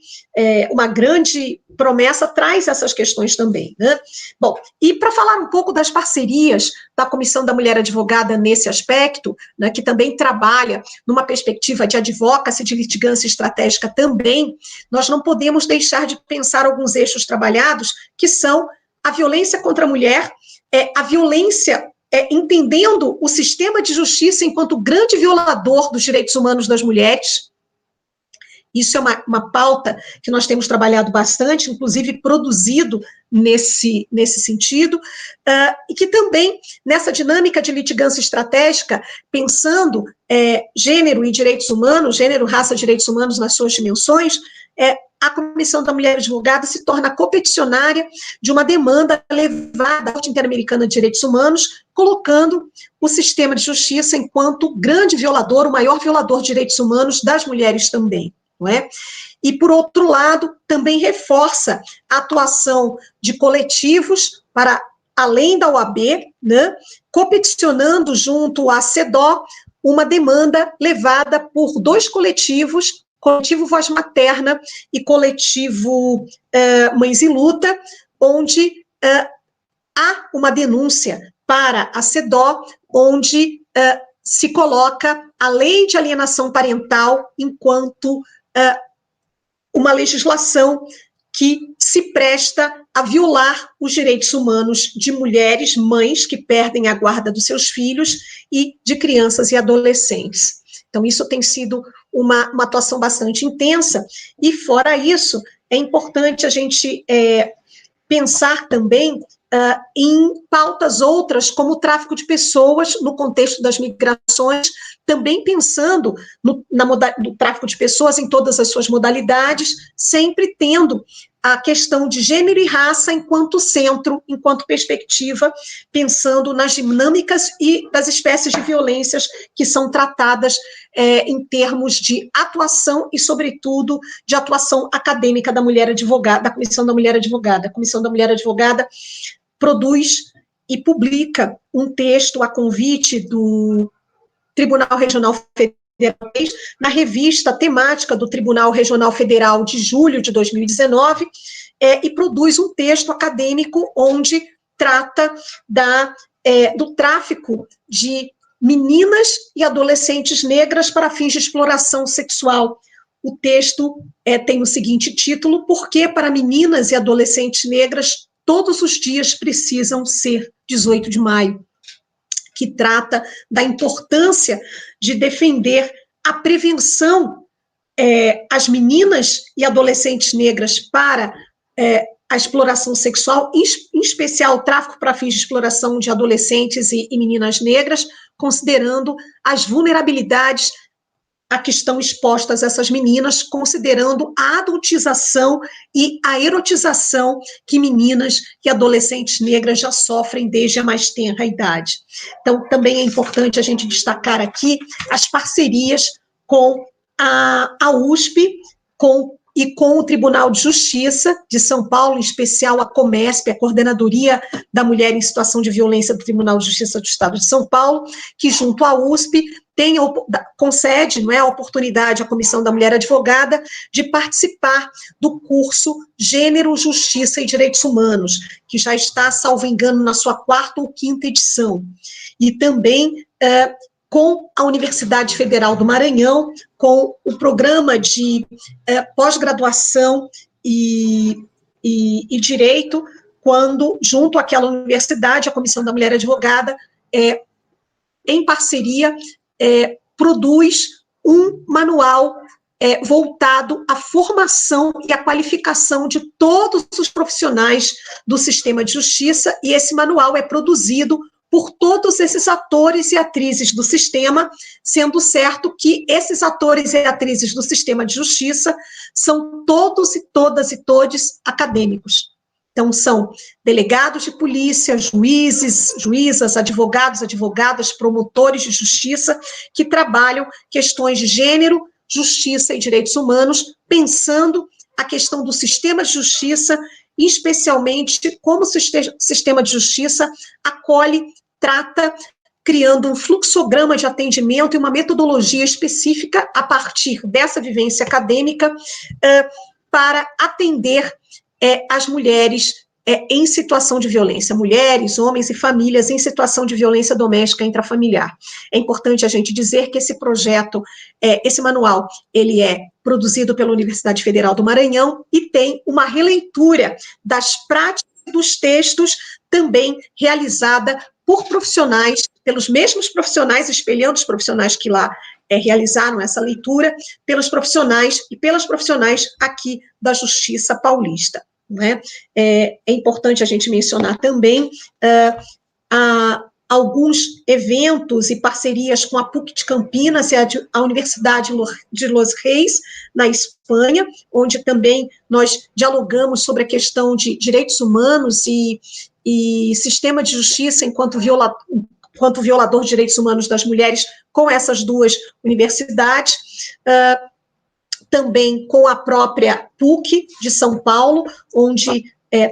uma grande promessa, traz essas questões também, né? Bom, e para falar um pouco das parcerias da Comissão da Mulher Advogada nesse aspecto, né, que também trabalha numa perspectiva de advocacy, de litigância estratégica também, nós não podemos deixar de pensar alguns eixos trabalhados, que são a violência contra a mulher, a violência entendendo o sistema de justiça enquanto grande violador dos direitos humanos das mulheres. Isso é uma pauta que nós temos trabalhado bastante, inclusive produzido nesse sentido, e que também, nessa dinâmica de litigância estratégica, pensando gênero e direitos humanos, gênero, raça e direitos humanos nas suas dimensões, a Comissão da Mulher Advogada se torna competicionária de uma demanda levada à Corte Interamericana de Direitos Humanos, colocando o sistema de justiça enquanto grande violador, o maior violador de direitos humanos das mulheres também. Não é? E, por outro lado, também reforça a atuação de coletivos para além da OAB, né, competicionando junto à CEDO uma demanda levada por dois coletivos, Coletivo Voz Materna e Coletivo Mães em Luta, onde há uma denúncia para a CEDO, onde se coloca a lei de alienação parental enquanto uma legislação que se presta a violar os direitos humanos de mulheres, mães que perdem a guarda dos seus filhos e de crianças e adolescentes. Então, isso tem sido uma atuação bastante intensa, e fora isso, é importante a gente pensar também em pautas outras, como o tráfico de pessoas no contexto das migrações, também pensando no tráfico de pessoas em todas as suas modalidades, sempre tendo a questão de gênero e raça enquanto centro, enquanto perspectiva, pensando nas dinâmicas e das espécies de violências que são tratadas em termos de atuação e, sobretudo, de atuação acadêmica da mulher advogada, da Comissão da Mulher Advogada. A Comissão da Mulher Advogada produz e publica um texto a convite do Tribunal Regional na revista temática do Tribunal Regional Federal de julho de 2019, e produz um texto acadêmico onde trata do tráfico de meninas e adolescentes negras para fins de exploração sexual. O texto tem o seguinte título: Por que para meninas e adolescentes negras todos os dias precisam ser 18 de maio? Que trata da importância de defender a prevenção às meninas e adolescentes negras para a exploração sexual, em especial o tráfico para fins de exploração de adolescentes e meninas negras, considerando as vulnerabilidades a que estão expostas essas meninas, considerando a adultização e a erotização que meninas e adolescentes negras já sofrem desde a mais tenra idade. Então, também é importante a gente destacar aqui as parcerias com a USP, com o Tribunal de Justiça de São Paulo, em especial a Comesp, a Coordenadoria da Mulher em Situação de Violência do Tribunal de Justiça do Estado de São Paulo, que junto à USP concede, não é, a oportunidade à Comissão da Mulher Advogada de participar do curso Gênero, Justiça e Direitos Humanos, que já está, salvo engano, na sua 4ª ou 5ª edição. E também com a Universidade Federal do Maranhão, com o programa de pós-graduação e direito, quando, junto àquela universidade, a Comissão da Mulher Advogada, em parceria, produz um manual voltado à formação e à qualificação de todos os profissionais do sistema de justiça, e esse manual é produzido por todos esses atores e atrizes do sistema, sendo certo que esses atores e atrizes do sistema de justiça são todos e todas e todes acadêmicos. Então, são delegados de polícia, juízes, juízas, advogados, advogadas, promotores de justiça, que trabalham questões de gênero, justiça e direitos humanos, pensando a questão do sistema de justiça, e especialmente como o sistema de justiça acolhe, trata, criando um fluxograma de atendimento e uma metodologia específica a partir dessa vivência acadêmica para atender as mulheres em situação de violência, mulheres, homens e famílias em situação de violência doméstica intrafamiliar. É importante a gente dizer que esse projeto, esse manual, ele é produzido pela Universidade Federal do Maranhão e tem uma releitura das práticas dos textos também realizada por profissionais, pelos mesmos profissionais, espelhando os profissionais que lá realizaram essa leitura, pelos profissionais e pelas profissionais aqui da Justiça Paulista. Né? É importante a gente mencionar também alguns eventos e parcerias com a PUC de Campinas e a Universidade de Los Reis, na Espanha, onde também nós dialogamos sobre a questão de direitos humanos e sistema de justiça enquanto violador de direitos humanos das mulheres com essas duas universidades, também com a própria PUC de São Paulo, onde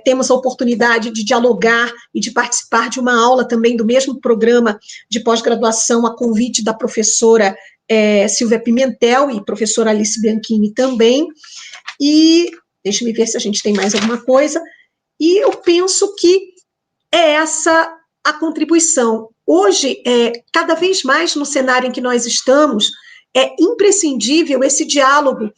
temos a oportunidade de dialogar e de participar de uma aula também do mesmo programa de pós-graduação, a convite da professora Silvia Pimentel e professora Alice Bianchini também, e deixa-me ver se a gente tem mais alguma coisa, e eu penso que é essa a contribuição. Hoje, cada vez mais no cenário em que nós estamos, é imprescindível esse diálogo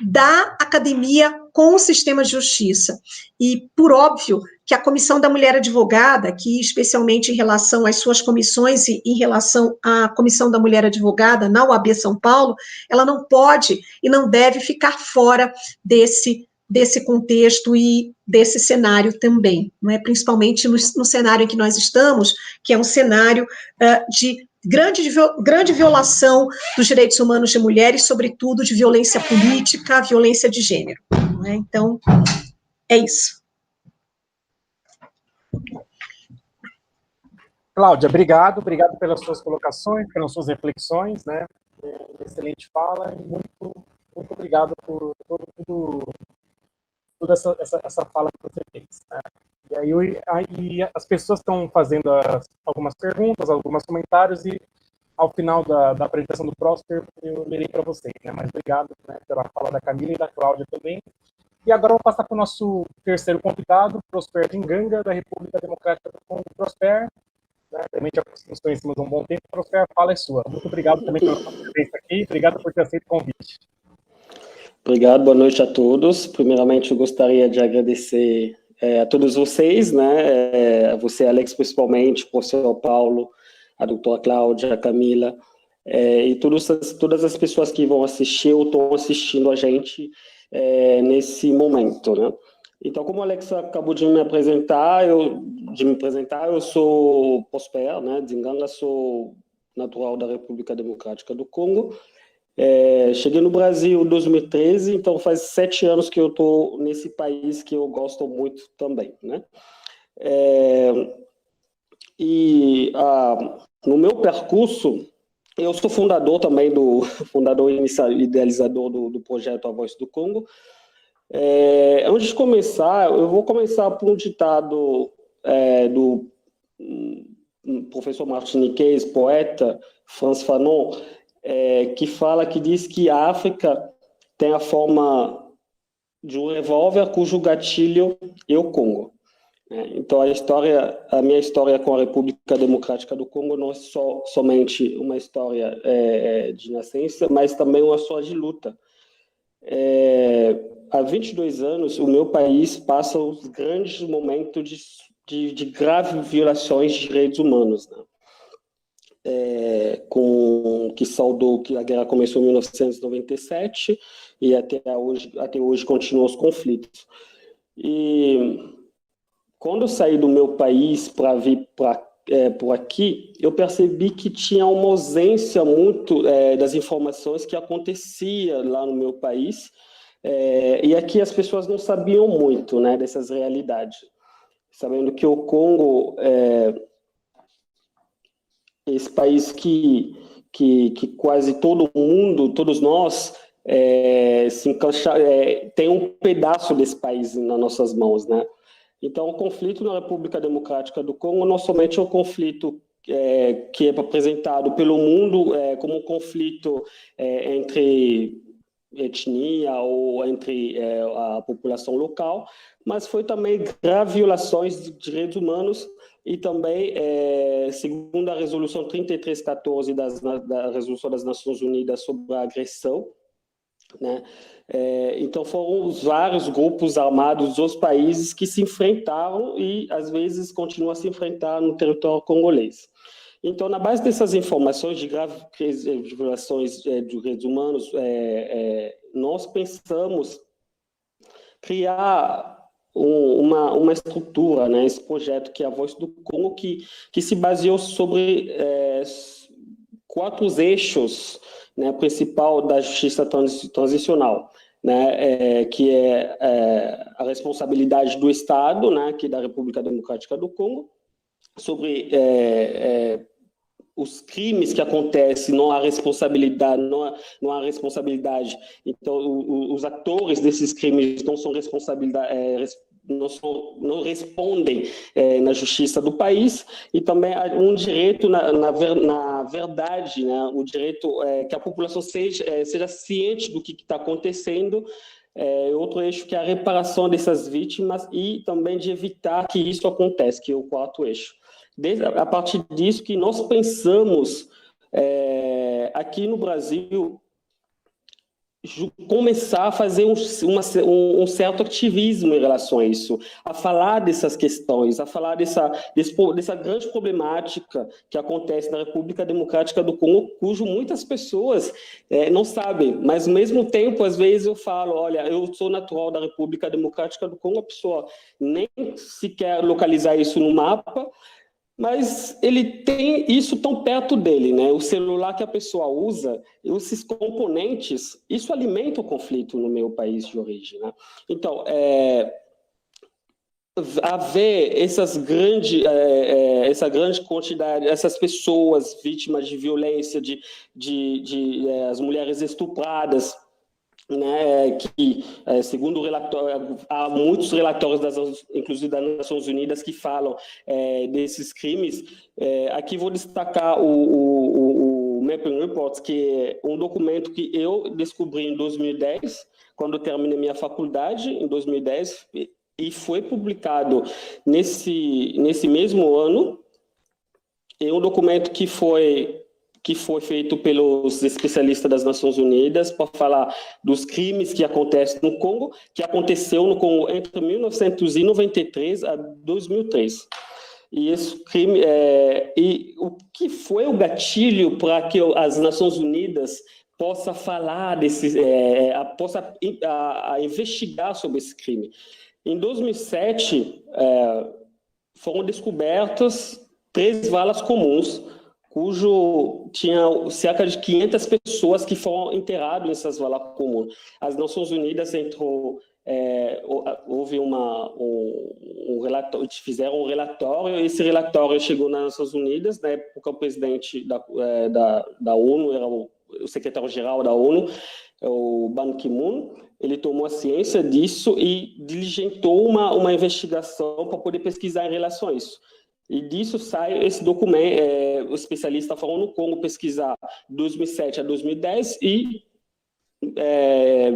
da academia com o sistema de justiça. E, por óbvio, que a Comissão da Mulher Advogada, que especialmente em relação às suas comissões e em relação à Comissão da Mulher Advogada na UAB São Paulo, ela não pode e não deve ficar fora desse contexto e desse cenário também, não é? Principalmente no cenário em que nós estamos, que é um cenário de grande violação dos direitos humanos de mulheres, sobretudo de violência política, violência de gênero. Não é? Então, é isso. Cláudia, obrigado pelas suas colocações, pelas suas reflexões, né? Excelente fala e muito obrigado por toda essa fala que você fez. Né? E aí as pessoas estão fazendo algumas perguntas, alguns comentários, e ao final da apresentação do Prosper, eu lerei para vocês, né? Mas obrigado, né, pela fala da Camila e da Cláudia também. E agora eu vou passar para o nosso terceiro convidado, Prosper Dinganga, da República Democrática do Congo. Prosper, né, também já nos conhecemos há um bom tempo. Prosper, a fala é sua. Muito obrigado também pela sua presença aqui, obrigado por ter aceito o convite. Obrigado, boa noite a todos. Primeiramente, eu gostaria de agradecer a todos vocês, né, a você, Alex, principalmente, o professor Paulo, a doutora Cláudia, a Camila, e todas as pessoas que vão assistir ou estão assistindo a gente nesse momento, né. Então, como o Alex acabou de me apresentar, eu sou Prosper, né, Dinganga, sou natural da República Democrática do Congo. Cheguei no Brasil em 2013, então faz 7 anos que eu estou nesse país que eu gosto muito também, né? No meu percurso, eu sou fundador também idealizador do projeto A Voz do Congo. Antes de começar, eu vou começar por um ditado do professor martiniquês, poeta, Frantz Fanon, que diz que a África tem a forma de um revólver cujo gatilho é o Congo. Então, a minha história com a República Democrática do Congo não é somente uma história de nascença, mas também uma história de luta. Há 22 anos, o meu país passa os grandes momentos de graves violações de direitos humanos, né? Que a guerra começou em 1997 e até hoje continuam os conflitos. E quando eu saí do meu país para vir por aqui, eu percebi que tinha uma ausência muito das informações que acontecia lá no meu país, e aqui as pessoas não sabiam muito, né, dessas realidades, sabendo que o Congo esse país que quase todo mundo, todos nós, tem um pedaço desse país nas nossas mãos, né? Então, o conflito na República Democrática do Congo não somente é um conflito que é apresentado pelo mundo como um conflito entre etnia ou entre a população local, mas foi também graves violações de direitos humanos e também, segundo a resolução 3314 da Resolução das Nações Unidas sobre a agressão, né? Então foram vários grupos armados dos países que se enfrentaram e às vezes continuam a se enfrentar no território congolês. Então, na base dessas informações de graves violações de direitos humanos, nós pensamos criar uma estrutura, né, esse projeto que é a Voz do Congo, que se baseou sobre 4 eixos, né, principal da justiça transicional, né, que é a responsabilidade do Estado, né, aqui da República Democrática do Congo, sobre os crimes que acontecem, não há responsabilidade, então os atores desses crimes não são não respondem na justiça do país, e também há um direito na verdade, né, o direito que a população seja ciente do que está acontecendo, outro eixo que é a reparação dessas vítimas e também de evitar que isso aconteça, que é o 4º eixo. A partir disso que nós pensamos aqui no Brasil começar a fazer um certo ativismo em relação a isso, a falar dessas questões, a falar dessa grande problemática que acontece na República Democrática do Congo, cujo muitas pessoas não sabem, mas ao mesmo tempo, às vezes eu falo, olha, eu sou natural da República Democrática do Congo, a pessoa nem sequer localizar isso no mapa, mas ele tem isso tão perto dele, né? O celular que a pessoa usa, esses componentes, isso alimenta o conflito no meu país de origem, né? Então, haver essa grande quantidade, essas pessoas vítimas de violência, as mulheres estupradas, né, que, segundo o relatório, há muitos relatórios, inclusive das Nações Unidas, que falam desses crimes. Aqui vou destacar Mapping Reports, que é um documento que eu descobri em 2010, quando eu terminei minha faculdade, em 2010, e foi publicado nesse mesmo ano. É um documento que foi feito pelos especialistas das Nações Unidas para falar dos crimes que acontecem no Congo, que aconteceu no Congo entre 1993 a 2003. E esse crime, e o que foi o gatilho para que as Nações Unidas possa falar possa investigar sobre esse crime? Em 2007, foram descobertas 3 valas comuns, cujo tinha cerca de 500 pessoas que foram enterradas nessas valas comuns. As Nações Unidas entrou, houve um relatório, fizeram um relatório, esse relatório chegou nas Nações Unidas, na época o presidente da ONU era o secretário-geral da ONU, o Ban Ki-moon. Ele tomou a ciência disso e diligentou uma investigação para poder pesquisar em relação a isso. E disso sai esse documento, o especialista falou no Congo pesquisar de 2007 a 2010 e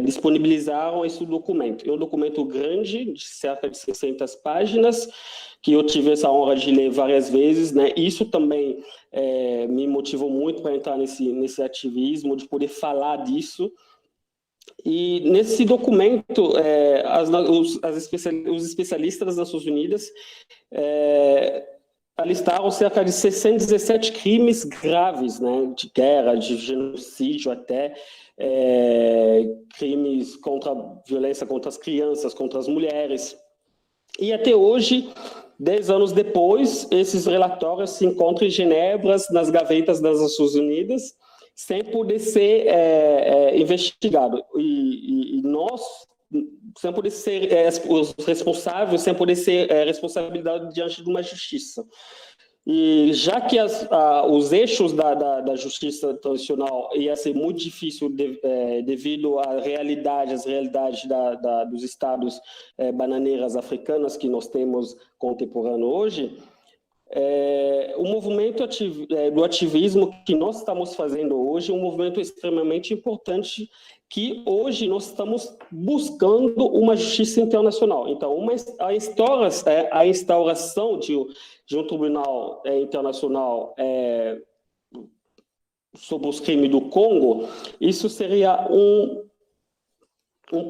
disponibilizaram esse documento. É um documento grande, de cerca de 600 páginas, que eu tive essa honra de ler várias vezes, né? Isso também me motivou muito para entrar nesse ativismo, de poder falar disso. E nesse documento, os especialistas das Nações Unidas listaram cerca de 617 crimes graves, né, de guerra, de genocídio até, crimes contra a violência contra as crianças, contra as mulheres. E até hoje, 10 anos depois, esses relatórios se encontram em Genebra, nas gavetas das Nações Unidas, sem poder ser investigado. E nós, sem poder ser os responsáveis, sem poder ser responsabilidade diante de uma justiça. E já que os eixos da justiça tradicional ia ser muito difícil devido às realidades dos estados bananeiras africanas que nós temos contemporâneo hoje, o movimento do ativismo que nós estamos fazendo hoje é um movimento extremamente importante, que hoje nós estamos buscando uma justiça internacional. Então, a instauração de um tribunal internacional sobre os crimes do Congo, isso seria um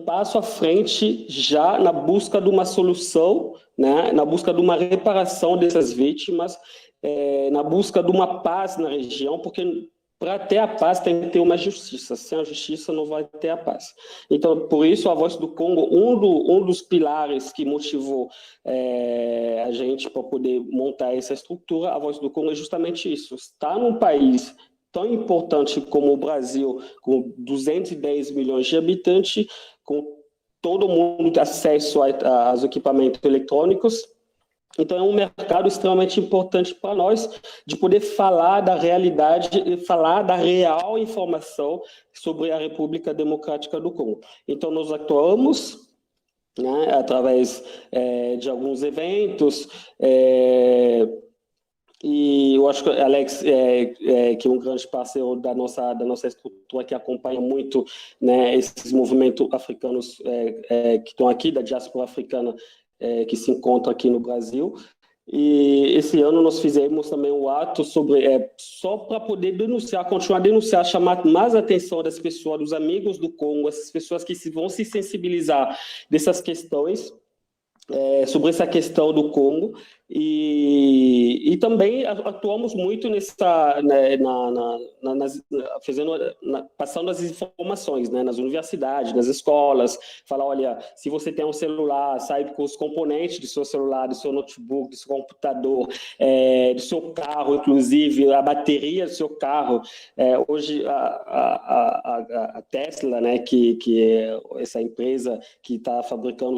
passo à frente já na busca de uma solução, né, na busca de uma reparação dessas vítimas, na busca de uma paz na região, porque para ter a paz tem que ter uma justiça. Sem a justiça não vai ter a paz. Então, por isso, a Voz do Congo, um dos pilares que motivou a gente para poder montar essa estrutura, a Voz do Congo é justamente isso. Está num país tão importante como o Brasil, com 210 milhões de habitantes, com todo mundo de acesso aos equipamentos eletrônicos. Então, é um mercado extremamente importante para nós, de poder falar da realidade e falar da real informação sobre a República Democrática do Congo. Então, nós atuamos, né, através de alguns eventos, e eu acho que o Alex, que é um grande parceiro da nossa estrutura, que acompanha muito, né, esses movimentos africanos que estão aqui, da diáspora africana, que se encontra aqui no Brasil. E esse ano nós fizemos também um ato sobre, só para poder denunciar, continuar a denunciar, chamar mais a atenção das pessoas, dos amigos do Congo, essas pessoas que vão se sensibilizar dessas questões, sobre essa questão do Congo, e também atuamos muito passando as informações, né, nas universidades, nas escolas, falar, olha, se você tem um celular, saiba com os componentes do seu celular, do seu notebook, do seu computador, do seu carro, inclusive, a bateria do seu carro. Hoje, a Tesla, né, que é essa empresa que está fabricando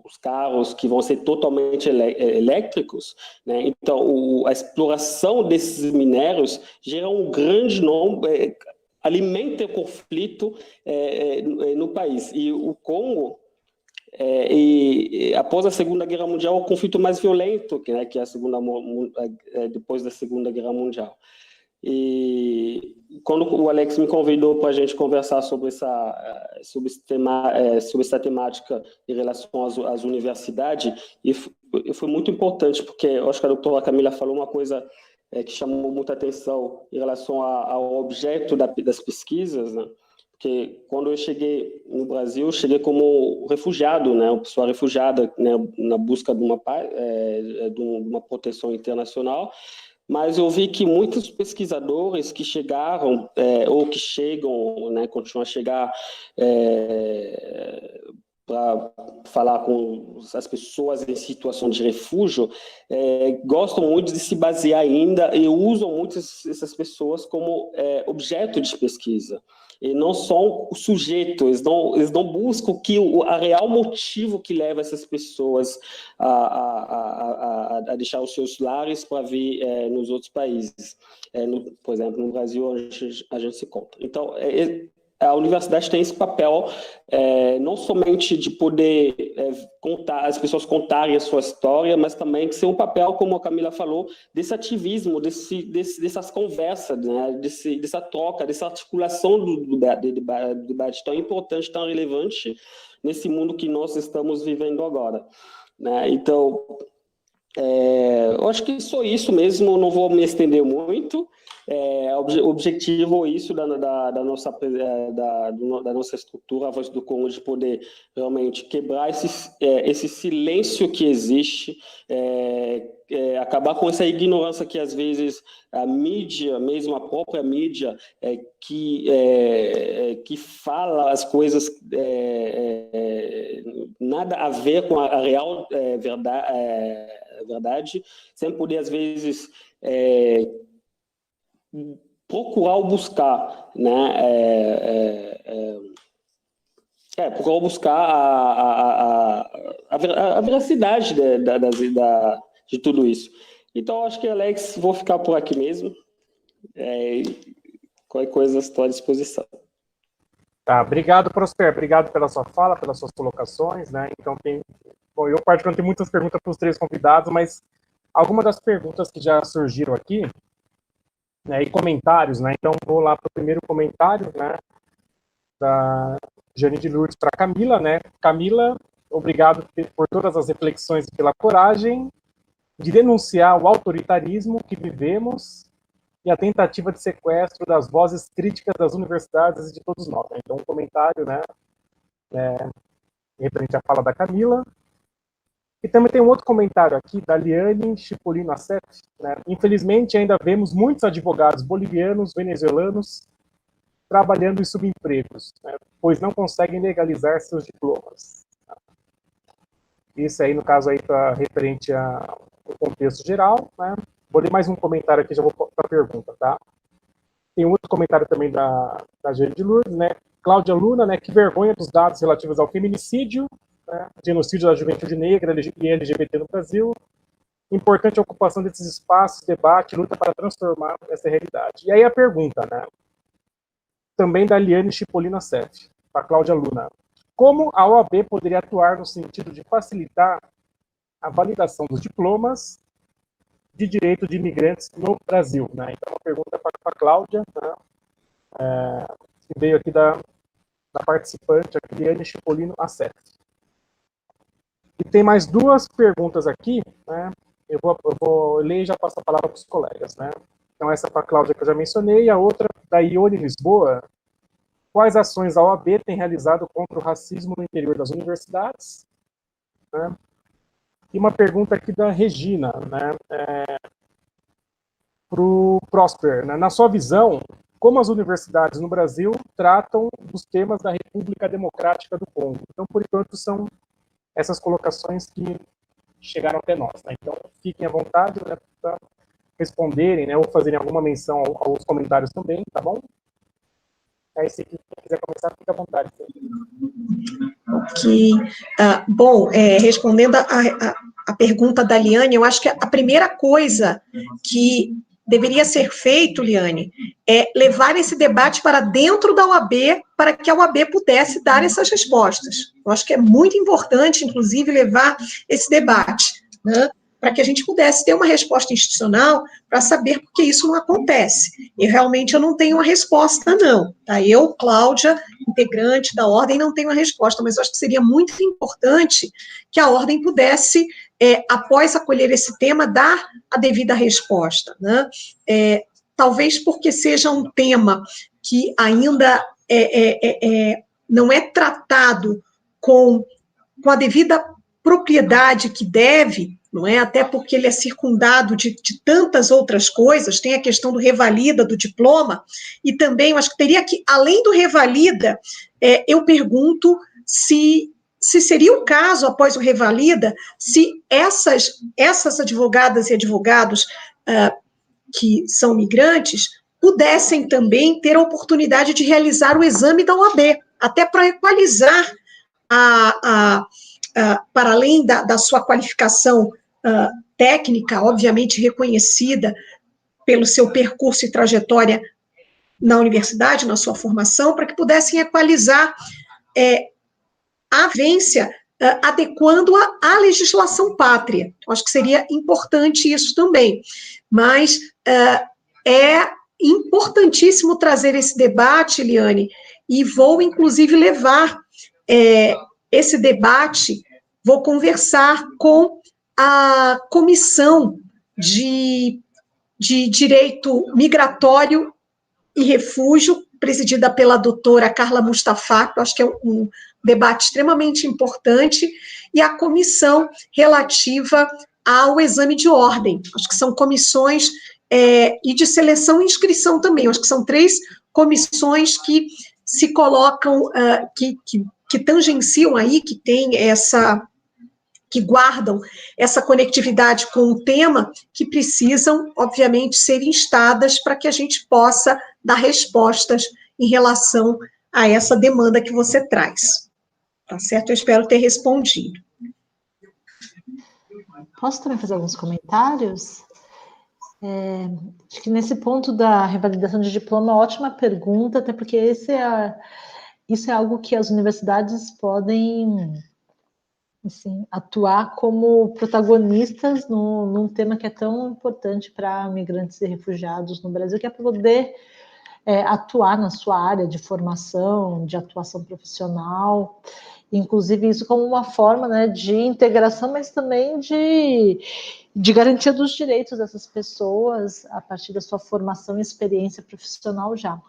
os carros que vão ser totalmente elétricos, né? Então, a exploração desses minérios gera um grande nome, alimenta o conflito no país. E o Congo, após a Segunda Guerra Mundial, é o conflito mais violento, né, que é depois da Segunda Guerra Mundial. E quando o Alex me convidou para a gente conversar sobre essa temática em relação às universidades, e foi muito importante, porque eu acho que a doutora Camila falou uma coisa que chamou muita atenção em relação ao objeto das pesquisas, né? Porque quando eu cheguei no Brasil, eu cheguei como refugiado, né? Uma pessoa refugiada, né? Na busca de uma proteção internacional. Mas eu vi que muitos pesquisadores que chegaram, ou que chegam, né, continuam a chegar para falar com as pessoas em situação de refúgio, gostam muito de se basear ainda e usam muito essas pessoas como objeto de pesquisa. E não são o sujeito, eles não buscam o real motivo que leva essas pessoas a deixar os seus lares para vir nos outros países. Por exemplo, no Brasil, a gente se conta. Então, a universidade tem esse papel, não somente de poder as pessoas contarem a sua história, mas também de ser um papel, como a Camila falou, desse ativismo, dessas conversas, né? Dessa troca, dessa articulação do debate tão importante, tão relevante nesse mundo que nós estamos vivendo agora, né? Então, eu acho que só isso mesmo, não vou me estender muito. O objetivo é isso da nossa estrutura, a Voz do Congo, de poder realmente quebrar esse silêncio que existe, acabar com essa ignorância que às vezes a mídia, mesmo a própria mídia, que fala as coisas nada a ver com a real verdade, sem poder às vezes procurar ou buscar, né? Procurar ou buscar a veracidade de tudo isso. Então, acho que, Alex, vou ficar por aqui mesmo. Qualquer coisa, estou à disposição. Tá, obrigado, Prosper. Obrigado pela sua fala, pelas suas colocações, né? Então, eu particularmente tenho muitas perguntas para os três convidados, mas algumas das perguntas que já surgiram aqui, né, e comentários, né? Então, vou lá para o primeiro comentário, né, da Jane de Lourdes para Camila, né? Camila, obrigado por todas as reflexões e pela coragem de denunciar o autoritarismo que vivemos e a tentativa de sequestro das vozes críticas das universidades e de todos nós. Né? Então, um comentário, né, referente à fala da Camila. E também tem um outro comentário aqui, da Liane Chipolino Assef, né? Infelizmente, ainda vemos muitos advogados bolivianos, venezuelanos, trabalhando em subempregos, né? Pois não conseguem legalizar seus diplomas. Isso aí, no caso, aí, referente ao contexto geral, né? Vou ler mais um comentário aqui, já vou para a pergunta, tá? Tem outro comentário também da Jane de Lourdes, né? Cláudia Luna, né? Que vergonha dos dados relativos ao feminicídio, né, genocídio da juventude negra e LGBT no Brasil, importante a ocupação desses espaços, debate, luta para transformar essa realidade. E aí a pergunta, né, também da Liane Chipolino Assef, para Cláudia Luna, como a OAB poderia atuar no sentido de facilitar a validação dos diplomas de direito de imigrantes no Brasil? Né? Então, uma pergunta para a Cláudia, né, que veio aqui da participante, a Liane Chipolino Assef. E tem mais duas perguntas aqui, né? Eu vou ler e já passo a palavra para os colegas, né? Então, essa para a Cláudia que eu já mencionei, e a outra da Ione Lisboa. Quais ações a OAB tem realizado contra o racismo no interior das universidades? Né? E uma pergunta aqui da Regina, né? Para o Prosper, né? Na sua visão, como as universidades no Brasil tratam dos temas da República Democrática do Congo? Então, por enquanto, são essas colocações que chegaram até nós. Né? Então, fiquem à vontade, né, para responderem, né, ou fazerem alguma menção aos comentários também, tá bom? Aí, se quem quiser começar, fica à vontade. Ok. Bom, respondendo a pergunta da Liane, eu acho que a primeira coisa que deveria ser feito, Liane, é levar esse debate para dentro da OAB, para que a OAB pudesse dar essas respostas. Eu acho que é muito importante, inclusive, levar esse debate, né? para que a gente pudesse ter uma resposta institucional para saber por que isso não acontece. E realmente eu não tenho uma resposta, não. Tá? Eu, Cláudia, integrante da Ordem, não tenho uma resposta, mas eu acho que seria muito importante que a Ordem pudesse, após acolher esse tema, dar a devida resposta. Né? Talvez porque seja um tema que ainda não é tratado com a devida propriedade que deve, não é? Até porque ele é circundado de tantas outras coisas, tem a questão do revalida, do diploma, e também, eu acho que teria que, além do revalida, eu pergunto se seria o caso, após o revalida, se essas advogadas e advogados que são migrantes pudessem também ter a oportunidade de realizar o exame da OAB, até para equalizar para além da sua qualificação técnica, obviamente reconhecida pelo seu percurso e trajetória na universidade, na sua formação, para que pudessem equalizar a vivência, adequando-a à legislação pátria. Acho que seria importante isso também. Mas é importantíssimo trazer esse debate, Eliane, e vou, inclusive, levar esse debate, vou conversar com a Comissão de Direito Migratório e Refúgio, presidida pela doutora Carla Mustafa, que eu acho que é um debate extremamente importante, e a comissão relativa ao exame de ordem. Acho que são comissões e de seleção e inscrição também. Acho que são 3 comissões que se colocam, que tangenciam aí, que tem que guardam essa conectividade com o tema, que precisam, obviamente, ser instadas para que a gente possa dar respostas em relação a essa demanda que você traz. Tá certo? Eu espero ter respondido. Posso também fazer alguns comentários? Acho que nesse ponto da revalidação de diploma, ótima pergunta, até porque isso é algo que as universidades podem, assim, atuar como protagonistas num tema que é tão importante para migrantes e refugiados no Brasil, que é poder atuar na sua área de formação, de atuação profissional, inclusive isso como uma forma, né, de integração, mas também de garantia dos direitos dessas pessoas a partir da sua formação e experiência profissional já.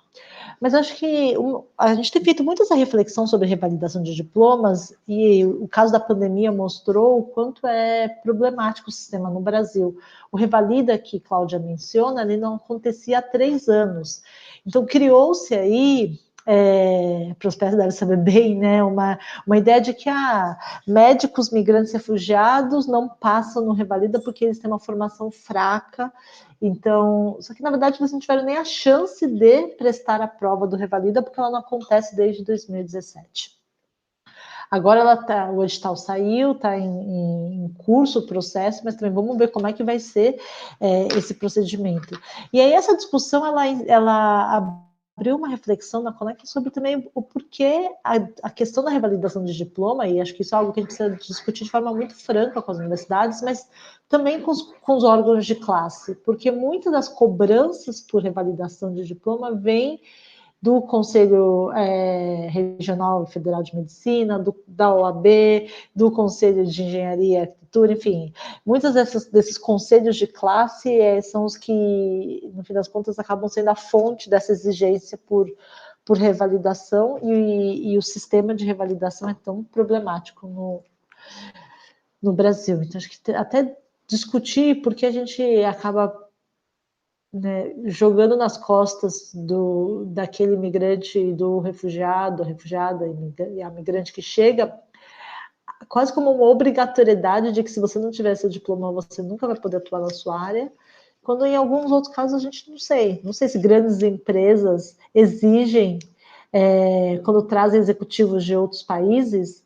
Mas acho que a gente tem feito muito essa reflexão sobre revalidação de diplomas, e o caso da pandemia mostrou o quanto é problemático o sistema no Brasil. O revalida que Cláudia menciona, ele não acontecia há 3 anos. Então criou-se aí, Prospero deve saber bem, né, uma ideia de que médicos, migrantes, refugiados não passam no revalida porque eles têm uma formação fraca. Então, só que na verdade eles não tiveram nem a chance de prestar a prova do revalida, porque ela não acontece desde 2017. Agora o edital saiu, está em curso o processo, mas também vamos ver como é que vai ser esse procedimento. E aí essa discussão, ela abriu uma reflexão na Conec sobre também o porquê a questão da revalidação de diploma, e acho que isso é algo que a gente precisa discutir de forma muito franca com as universidades, mas também com os órgãos de classe, porque muitas das cobranças por revalidação de diploma vêm do Conselho Regional e Federal de Medicina, da OAB, do Conselho de Engenharia e Arquitetura, enfim, muitos desses conselhos de classe são os que, no fim das contas, acabam sendo a fonte dessa exigência por revalidação, e o sistema de revalidação é tão problemático no Brasil. Então, acho que até discutir porque a gente acaba, né, jogando nas costas daquele imigrante, do refugiado, a refugiada e a migrante que chega, quase como uma obrigatoriedade de que se você não tiver seu diploma, você nunca vai poder atuar na sua área, quando em alguns outros casos a gente não sei se grandes empresas exigem, quando trazem executivos de outros países,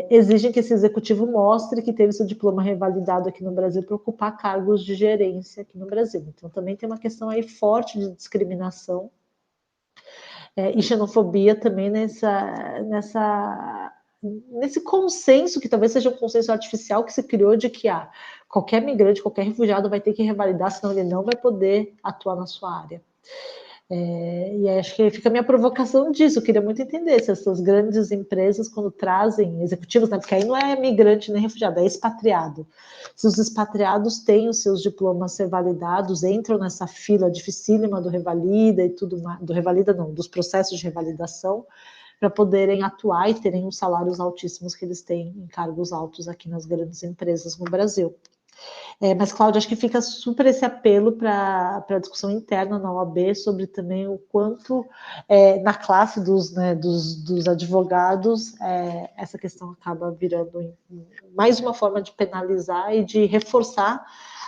exigem que esse executivo mostre que teve seu diploma revalidado aqui no Brasil para ocupar cargos de gerência aqui no Brasil. Então, também tem uma questão aí forte de discriminação e xenofobia também nesse consenso, que talvez seja um consenso artificial que se criou de que qualquer migrante, qualquer refugiado vai ter que revalidar, senão ele não vai poder atuar na sua área. E acho que fica a minha provocação disso. Eu queria muito entender se essas grandes empresas, quando trazem executivos, né, porque aí não é migrante nem refugiado, é expatriado. Se os expatriados têm os seus diplomas revalidados, entram nessa fila dificílima do revalida e tudo mais, do revalida não, dos processos de revalidação, para poderem atuar e terem os salários altíssimos que eles têm em cargos altos aqui nas grandes empresas no Brasil. Mas, Cláudia, acho que fica super esse apelo para a discussão interna na OAB sobre também o quanto, na classe dos advogados, essa questão acaba virando mais uma forma de penalizar e de reforçar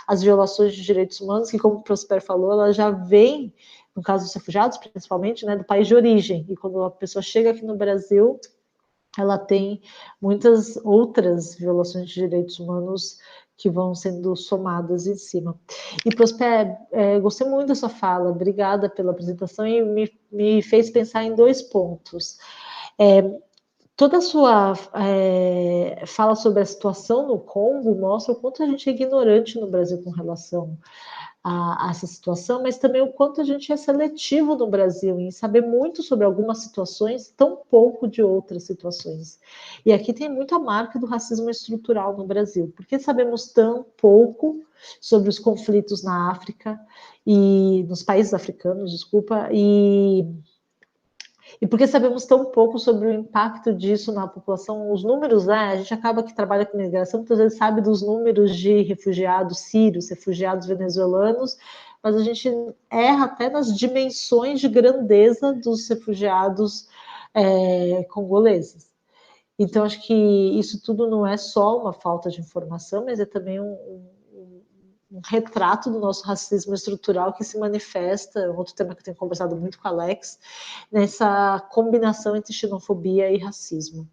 as violações de direitos humanos, que, como o Prosper falou, ela já vem, no caso dos refugiados, principalmente, né, do país de origem. E quando a pessoa chega aqui no Brasil, ela tem muitas outras violações de direitos humanos que vão sendo somadas em cima. E, Prosper, gostei muito da sua fala, obrigada pela apresentação, e me fez pensar em 2 pontos. Toda a sua fala sobre a situação no Congo mostra o quanto a gente é ignorante no Brasil com relação a essa situação, mas também o quanto a gente é seletivo no Brasil em saber muito sobre algumas situações, tão pouco de outras situações. E aqui tem muito a marca do racismo estrutural no Brasil, porque sabemos tão pouco sobre os conflitos na África e nos países africanos, desculpa, e porque sabemos tão pouco sobre o impacto disso na população, os números, né? A gente acaba que trabalha com migração, muitas vezes sabe dos números de refugiados sírios, refugiados venezuelanos, mas a gente erra até nas dimensões de grandeza dos refugiados congoleses. Então, acho que isso tudo não é só uma falta de informação, mas é também um retrato do nosso racismo estrutural que se manifesta, outro tema que eu tenho conversado muito com a Alex, nessa combinação entre xenofobia e racismo.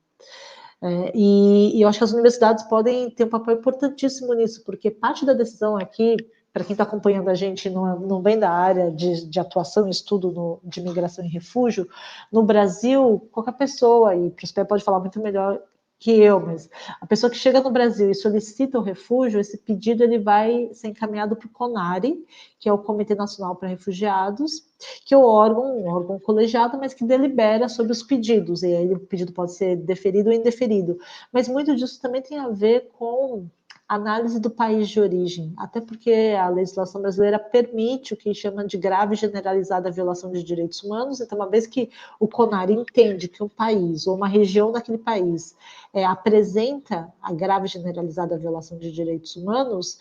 E eu acho que as universidades podem ter um papel importantíssimo nisso, porque parte da decisão aqui, para quem está acompanhando a gente, não vem da área de atuação e estudo de migração e refúgio, no Brasil, qualquer pessoa, e o Prosper pode falar muito melhor que eu, mas a pessoa que chega no Brasil e solicita o refúgio, esse pedido ele vai ser encaminhado para o CONARE, que é o Comitê Nacional para Refugiados, que é um órgão colegiado, mas que delibera sobre os pedidos, e aí o pedido pode ser deferido ou indeferido. Mas muito disso também tem a ver com análise do país de origem, até porque a legislação brasileira permite o que chama de grave generalizada violação de direitos humanos. Então, uma vez que o CONARE entende que um país ou uma região daquele país apresenta a grave generalizada violação de direitos humanos,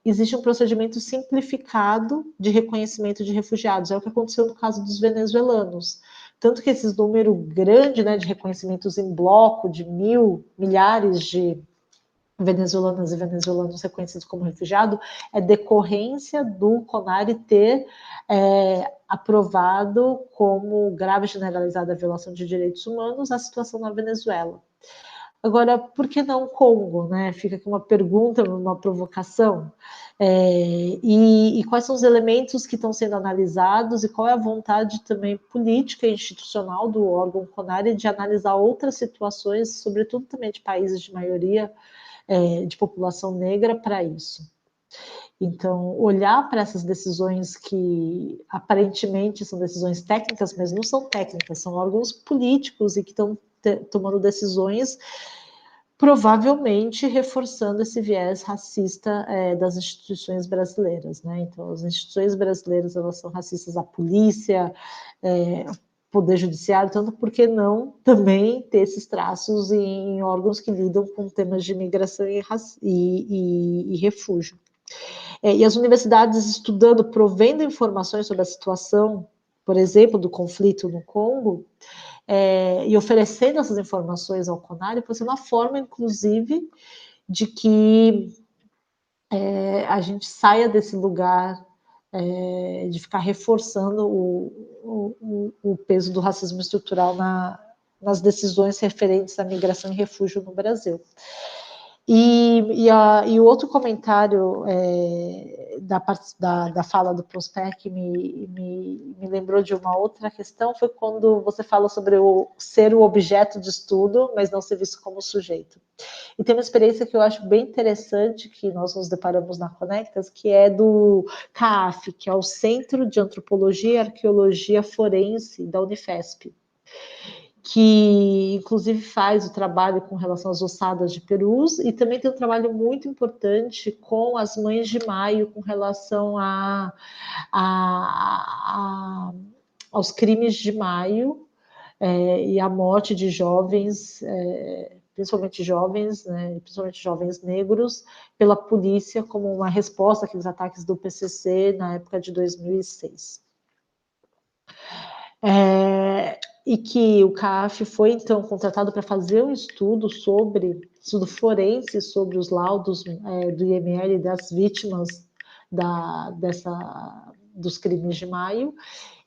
existe um procedimento simplificado de reconhecimento de refugiados. É o que aconteceu no caso dos venezuelanos. Tanto que esse número grande, né, de reconhecimentos em bloco, de milhares de venezuelanas e venezuelanos reconhecidos como refugiados, é decorrência do CONARE ter aprovado como grave generalizada violação de direitos humanos a situação na Venezuela. Agora, por que não Congo, né? Fica aqui uma pergunta, uma provocação. E quais são os elementos que estão sendo analisados e qual é a vontade também política e institucional do órgão CONARE de analisar outras situações, sobretudo também de países de maioria de população negra, para isso. Então, olhar para essas decisões que aparentemente são decisões técnicas, mas não são técnicas, são órgãos políticos e que estão tomando decisões provavelmente reforçando esse viés racista das instituições brasileiras, né? Então, as instituições brasileiras, elas são racistas, a polícia, poder judiciário, tanto por que não também ter esses traços em órgãos que lidam com temas de migração e refúgio. E as universidades estudando, provendo informações sobre a situação, por exemplo, do conflito no Congo, e oferecendo essas informações ao CONARE, pode ser uma forma, inclusive, de que a gente saia desse lugar de ficar reforçando o peso do racismo estrutural nas decisões referentes à migração e refúgio no Brasil. E o outro comentário da fala do Prospect me lembrou de uma outra questão, foi quando você fala sobre ser o objeto de estudo, mas não ser visto como sujeito. E tem uma experiência que eu acho bem interessante, que nós nos deparamos na Conectas, que é do CAAF, que é o Centro de Antropologia e Arqueologia Forense da Unifesp, que inclusive faz o trabalho com relação às ossadas de perus, e também tem um trabalho muito importante com as mães de maio, com relação aos crimes de maio, e a morte de jovens, principalmente jovens, né, principalmente jovens negros, pela polícia, como uma resposta àqueles ataques do PCC na época de 2006. E que o CAAF foi, então, contratado para fazer um estudo forense sobre os laudos do IML das vítimas dos crimes de maio,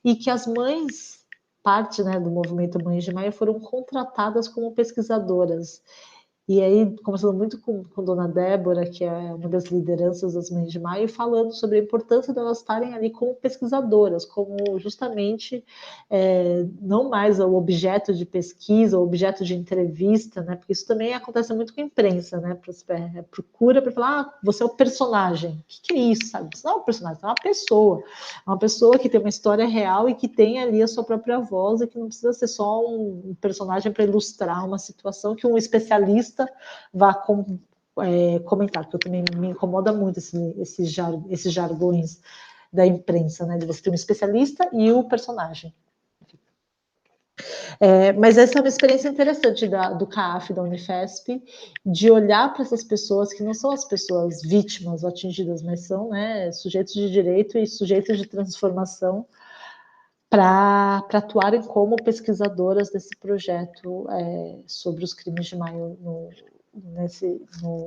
e que as mães, parte, né, do movimento Mães de Maio, foram contratadas como pesquisadoras. E aí, conversando muito com Dona Débora, que é uma das lideranças das Mães de Maio, falando sobre a importância delas estarem ali como pesquisadoras, como justamente não mais o objeto de pesquisa, o objeto de entrevista, né? Porque isso também acontece muito com a imprensa, né? Procura para falar, você é o personagem. O que é isso, sabe? Isso não é um personagem, é uma pessoa que tem uma história real e que tem ali a sua própria voz, e que não precisa ser só um personagem para ilustrar uma situação que um especialista vá comentar, porque eu também me incomoda muito esses jargões da imprensa, né, de você ter um especialista e o personagem. Mas essa é uma experiência interessante do CAAF, da Unifesp, de olhar para essas pessoas que não são as pessoas vítimas ou atingidas, mas são, né, sujeitos de direito e sujeitos de transformação, para atuarem como pesquisadoras desse projeto sobre os crimes de maio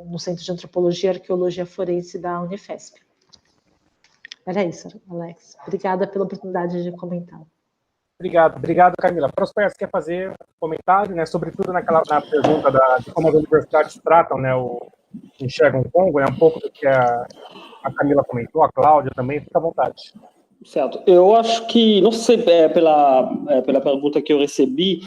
no Centro de Antropologia e Arqueologia Forense da Unifesp. Era isso, Alex. Obrigada pela oportunidade de comentar. Obrigado, Camila. Prosper, você quer fazer comentário, né, sobretudo na pergunta de como as universidades tratam, né, enxergam o Congo, né, um pouco do que a Camila comentou, a Cláudia também, fica à vontade. Certo. Eu acho que, não sei, pela pergunta que eu recebi,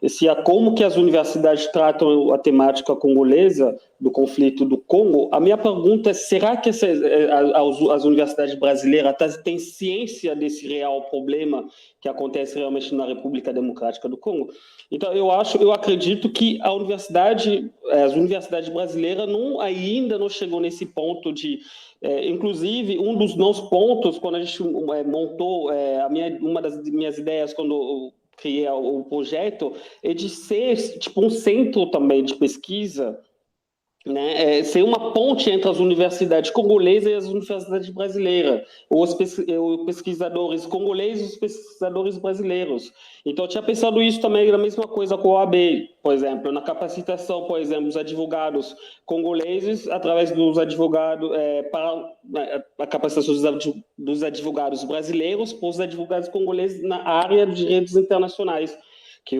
se como que as universidades tratam a temática congolesa, do conflito do Congo, a minha pergunta é, será que as universidades brasileiras têm ciência desse real problema que acontece realmente na República Democrática do Congo? Então, eu acredito que as universidades brasileiras ainda não chegou nesse ponto de... inclusive, um dos meus pontos, quando a gente montou, uma das minhas ideias quando eu criei o projeto, é de ser tipo um centro também de pesquisa, né, ser uma ponte entre as universidades congolesas e as universidades brasileiras, os pesquisadores congoleses e os pesquisadores brasileiros. Então, eu tinha pensado isso também, a mesma coisa com a OAB, por exemplo, na capacitação, por exemplo, dos advogados congoleses, através dos advogados, para a capacitação dos advogados brasileiros, para os advogados congoleses na área de direitos internacionais, que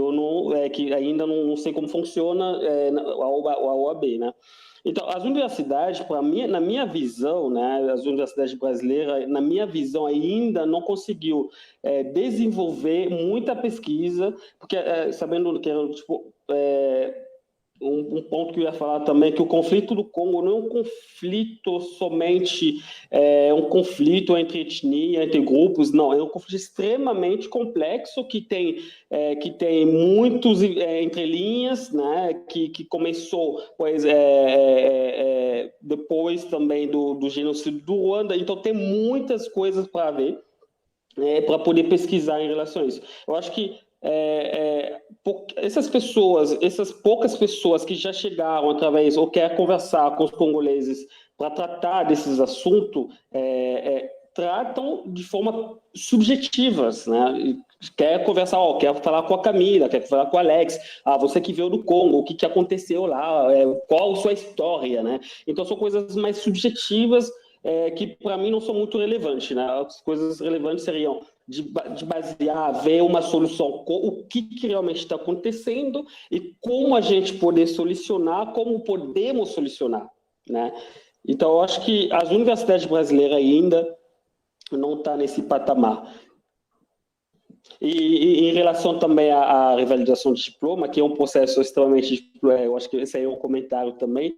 que ainda não sei como funciona a OAB, né? Então, as universidades, na minha visão, né, as universidades brasileiras, na minha visão, ainda não conseguiu desenvolver muita pesquisa, porque sabendo que um ponto que eu ia falar também, que o conflito do Congo não é um conflito somente, um conflito entre etnia, entre grupos, não, é um conflito extremamente complexo, que tem muitos entrelinhas, né, que começou depois também do genocídio do Ruanda, então tem muitas coisas para ver, para poder pesquisar em relação a isso. Eu acho que essas poucas pessoas que já chegaram através, ou querem conversar com os congoleses para tratar desses assuntos, tratam de forma subjetivas, né? Quer conversar, quer falar com a Camila, quer falar com o Alex, você que veio do Congo, o que aconteceu lá, qual a sua história, né? Então são coisas mais subjetivas, que para mim não são muito relevantes, né? As coisas relevantes seriam de basear, ver uma solução, o que realmente está acontecendo e como a gente poder solucionar, como podemos solucionar, né? Então, eu acho que as universidades brasileiras ainda não estão nesse patamar. E em relação também à revalidação de diploma, que é um processo extremamente, eu acho que esse aí é um comentário também,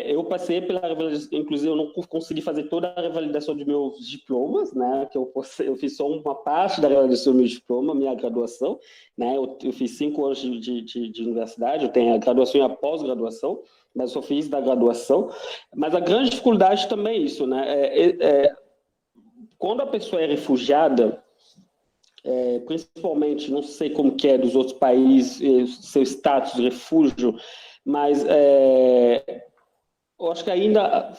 eu passei pela revalidação, inclusive eu não consegui fazer toda a revalidação de meus diplomas, né, que eu fiz só uma parte da revalidação do meu diploma, minha graduação, né, eu fiz 5 anos de universidade, eu tenho a graduação e a pós-graduação, mas eu só fiz da graduação, mas a grande dificuldade também é isso, né, quando a pessoa é refugiada, principalmente, não sei como que é dos outros países, seu status de refúgio, mas eu acho que ainda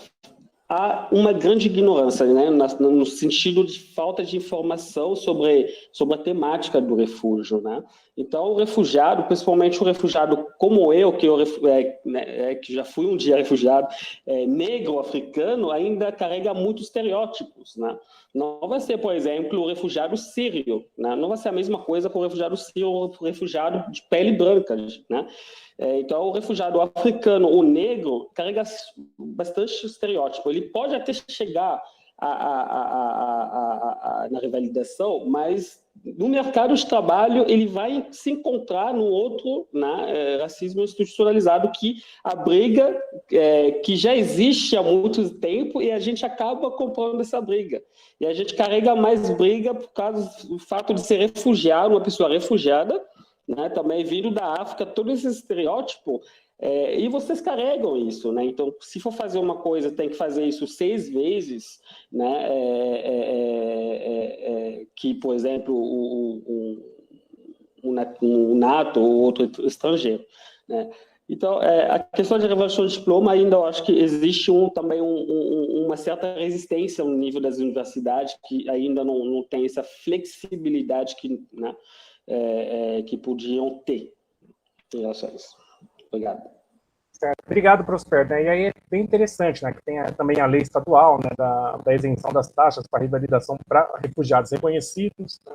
há uma grande ignorância, né, no sentido de falta de informação sobre a temática do refúgio, né? Então, o refugiado, principalmente o refugiado como eu, que já fui um dia refugiado, negro, africano, ainda carrega muitos estereótipos, né? Não vai ser, por exemplo, o refugiado sírio, né? Não vai ser a mesma coisa com o refugiado sírio ou o refugiado de pele branca, né? Então, o refugiado africano ou negro carrega bastante estereótipo. Ele pode até chegar na revalidação, mas no mercado de trabalho ele vai se encontrar no outro, né, racismo institucionalizado, que abriga, que já existe há muito tempo, e a gente acaba comprando essa briga. E a gente carrega mais briga por causa do fato de ser refugiado, uma pessoa refugiada, né, também vindo da África, todo esse estereótipo, e vocês carregam isso, né? Então, se for fazer uma coisa, tem que fazer isso 6 vezes, né? Que, por exemplo, um NATO ou outro estrangeiro, né? Então, a questão de revalidação de diploma, ainda eu acho que existe também uma certa resistência no nível das universidades, que ainda não tem essa flexibilidade que, né, que podiam ter em relação a isso. Obrigado. Certo. Obrigado, Prosper. E aí é bem interessante, né, que tem também a lei estadual, né, da isenção das taxas para revalidação para refugiados reconhecidos, né,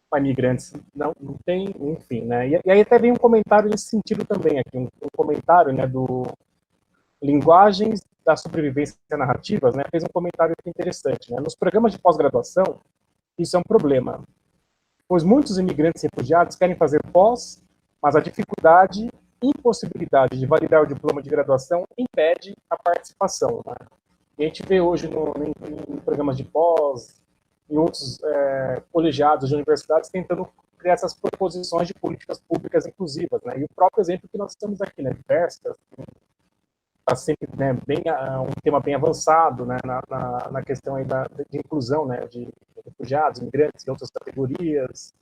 para imigrantes não tem, enfim, né. E aí até vem um comentário nesse sentido também aqui, um comentário, né, do Linguagens da Sobrevivência Narrativas, né, fez um comentário aqui interessante, né. Nos programas de pós-graduação, isso é um problema, pois muitos imigrantes e refugiados querem fazer pós, mas a dificuldade e impossibilidade de validar o diploma de graduação impede a participação, né? E a gente vê hoje em programas de pós, em outros colegiados de universidades, tentando criar essas proposições de políticas públicas inclusivas, né? E o próprio exemplo que nós temos aqui, né, Diversas, está sempre, né, um tema bem avançado, né, na questão aí de inclusão, né, de refugiados, imigrantes e outras categorias.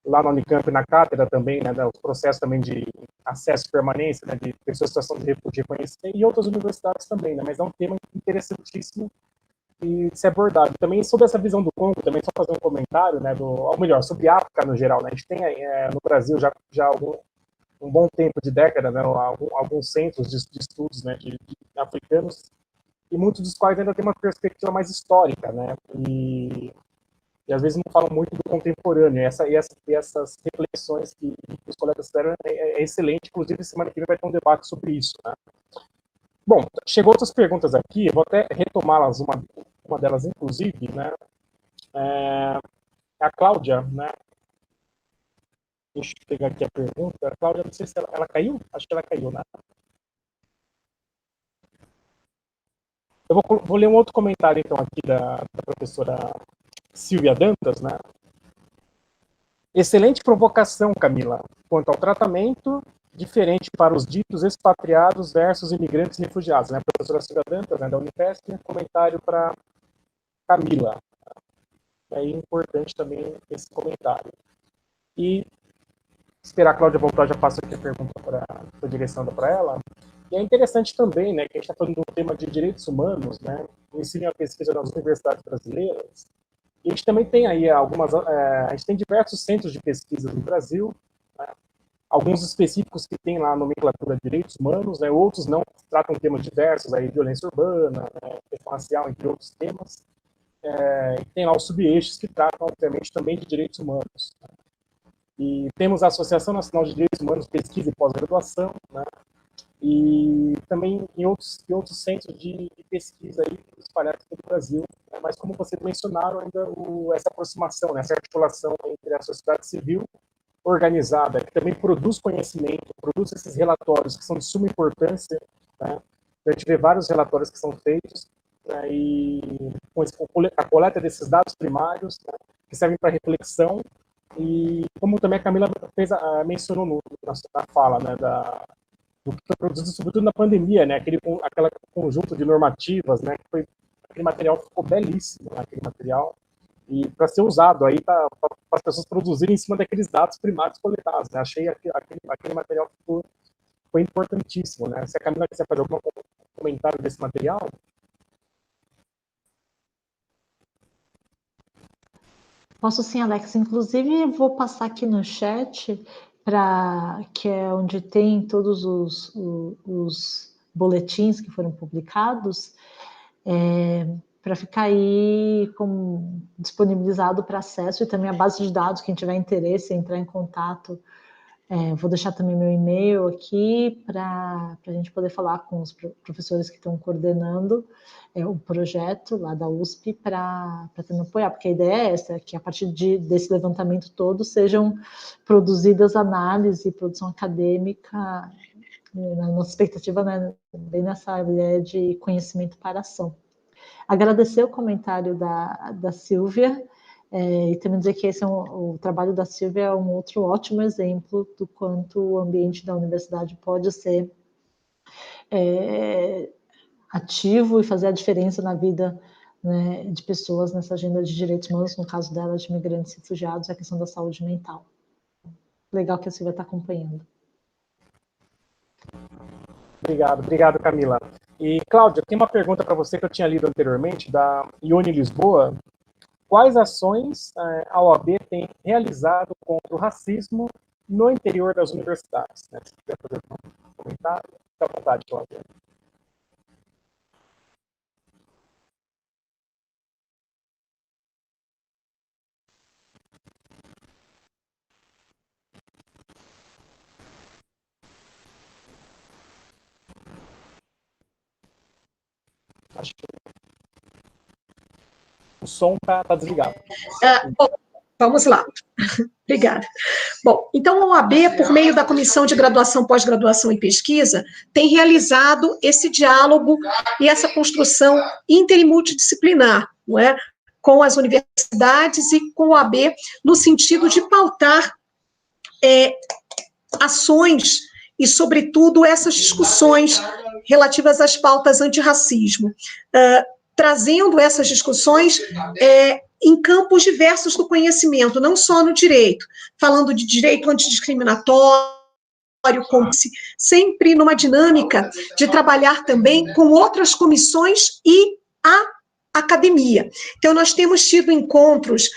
Lá na Unicamp, na cátedra também, né, os processos também de acesso e permanência, né, de pessoas em situação de refúgio reconhecer, e outras universidades também, né, mas é um tema interessantíssimo de ser abordado. Também sobre essa visão do Congo, também só fazer um comentário, né, ou melhor, sobre a África no geral, né, a gente tem no Brasil já um bom tempo de década, né, alguns centros de estudos, né, de africanos, e muitos dos quais ainda tem uma perspectiva mais histórica, né, e às vezes não falam muito do contemporâneo, e essas reflexões que os colegas fizeram é excelente, inclusive semana que vem vai ter um debate sobre isso, né. Bom, chegou outras perguntas aqui, eu vou até retomá-las, uma delas inclusive, né, a Cláudia, né, deixa eu pegar aqui a pergunta, a Cláudia, não sei se ela caiu, acho que ela caiu, né. Eu vou ler um outro comentário, então, aqui da professora Silvia Dantas, né? Excelente provocação, Camila, quanto ao tratamento diferente para os ditos expatriados versus imigrantes e refugiados, né? A professora Silvia Dantas, né, da Unifesp, comentário para Camila. É importante também esse comentário. E esperar a Cláudia voltar, já passo aqui a pergunta para a direção para ela. E é interessante também, né, que a gente está falando de um tema de direitos humanos, né? O ensino e a pesquisa nas universidades brasileiras. E a gente também tem aí a gente tem diversos centros de pesquisa no Brasil, né? Alguns específicos que tem lá a nomenclatura de direitos humanos, né? Outros não, tratam temas diversos, aí violência urbana, né? Questão racial, entre outros temas. E tem lá os subeixos que tratam, obviamente, também de direitos humanos, né? E temos a Associação Nacional de Direitos Humanos, Pesquisa e Pós-Graduação, né? e também em outros centros de pesquisa aí espalhados pelo Brasil. Né? Mas como vocês mencionaram, ainda essa aproximação, né? Essa articulação entre a sociedade civil organizada, que também produz conhecimento, produz esses relatórios que são de suma importância, né? A gente vê vários relatórios que são feitos, né? E com a coleta desses dados primários, né? Que servem para reflexão, e como também a Camila mencionou na fala, né? Do que foi produzido, sobretudo na pandemia, né? Aquele conjunto de normativas, né? Aquele material ficou belíssimo, né? Aquele material, e para ser usado aí para as pessoas produzirem em cima daqueles dados primários coletados, né? Achei aquele material que foi importantíssimo, né? Se a Camila quiser fazer algum comentário desse material. Posso sim, Alex. Inclusive, eu vou passar aqui no chat, que é onde tem todos os boletins que foram publicados, para ficar aí disponibilizado para acesso, e também a base de dados, quem tiver interesse em entrar em contato. Vou deixar também meu e-mail aqui para a gente poder falar com os professores que estão coordenando o projeto lá da USP para também apoiar, porque a ideia é essa, que a partir desse levantamento todo sejam produzidas análises e produção acadêmica, na nossa expectativa, né, bem nessa ideia de conhecimento para ação. Agradecer o comentário da Silvia, e também dizer que o trabalho da Silvia é um outro ótimo exemplo do quanto o ambiente da universidade pode ser ativo e fazer a diferença na vida, né, de pessoas nessa agenda de direitos humanos, no caso dela, de migrantes e refugiados, a questão da saúde mental. Legal que a Silvia está acompanhando. Obrigado, Camila. E, Cláudia, tem uma pergunta para você que eu tinha lido anteriormente, da Ione Lisboa. Quais ações a OAB tem realizado contra o racismo no interior das universidades? Né? Se quiser fazer um comentário, fique à vontade, Cláudia. Acho que o som está desligado. Bom, vamos lá. Obrigada. Bom, então a OAB, por meio da Comissão de Graduação, Pós-Graduação e Pesquisa, tem realizado esse diálogo e essa construção inter e multidisciplinar, não é? Com as universidades e com a OAB, no sentido de pautar ações e, sobretudo, essas discussões relativas às pautas antirracismo, trazendo essas discussões em campos diversos do conhecimento, não só no direito, falando de direito antidiscriminatório, sempre numa dinâmica de trabalhar também com outras comissões e a academia. Então, nós temos tido encontros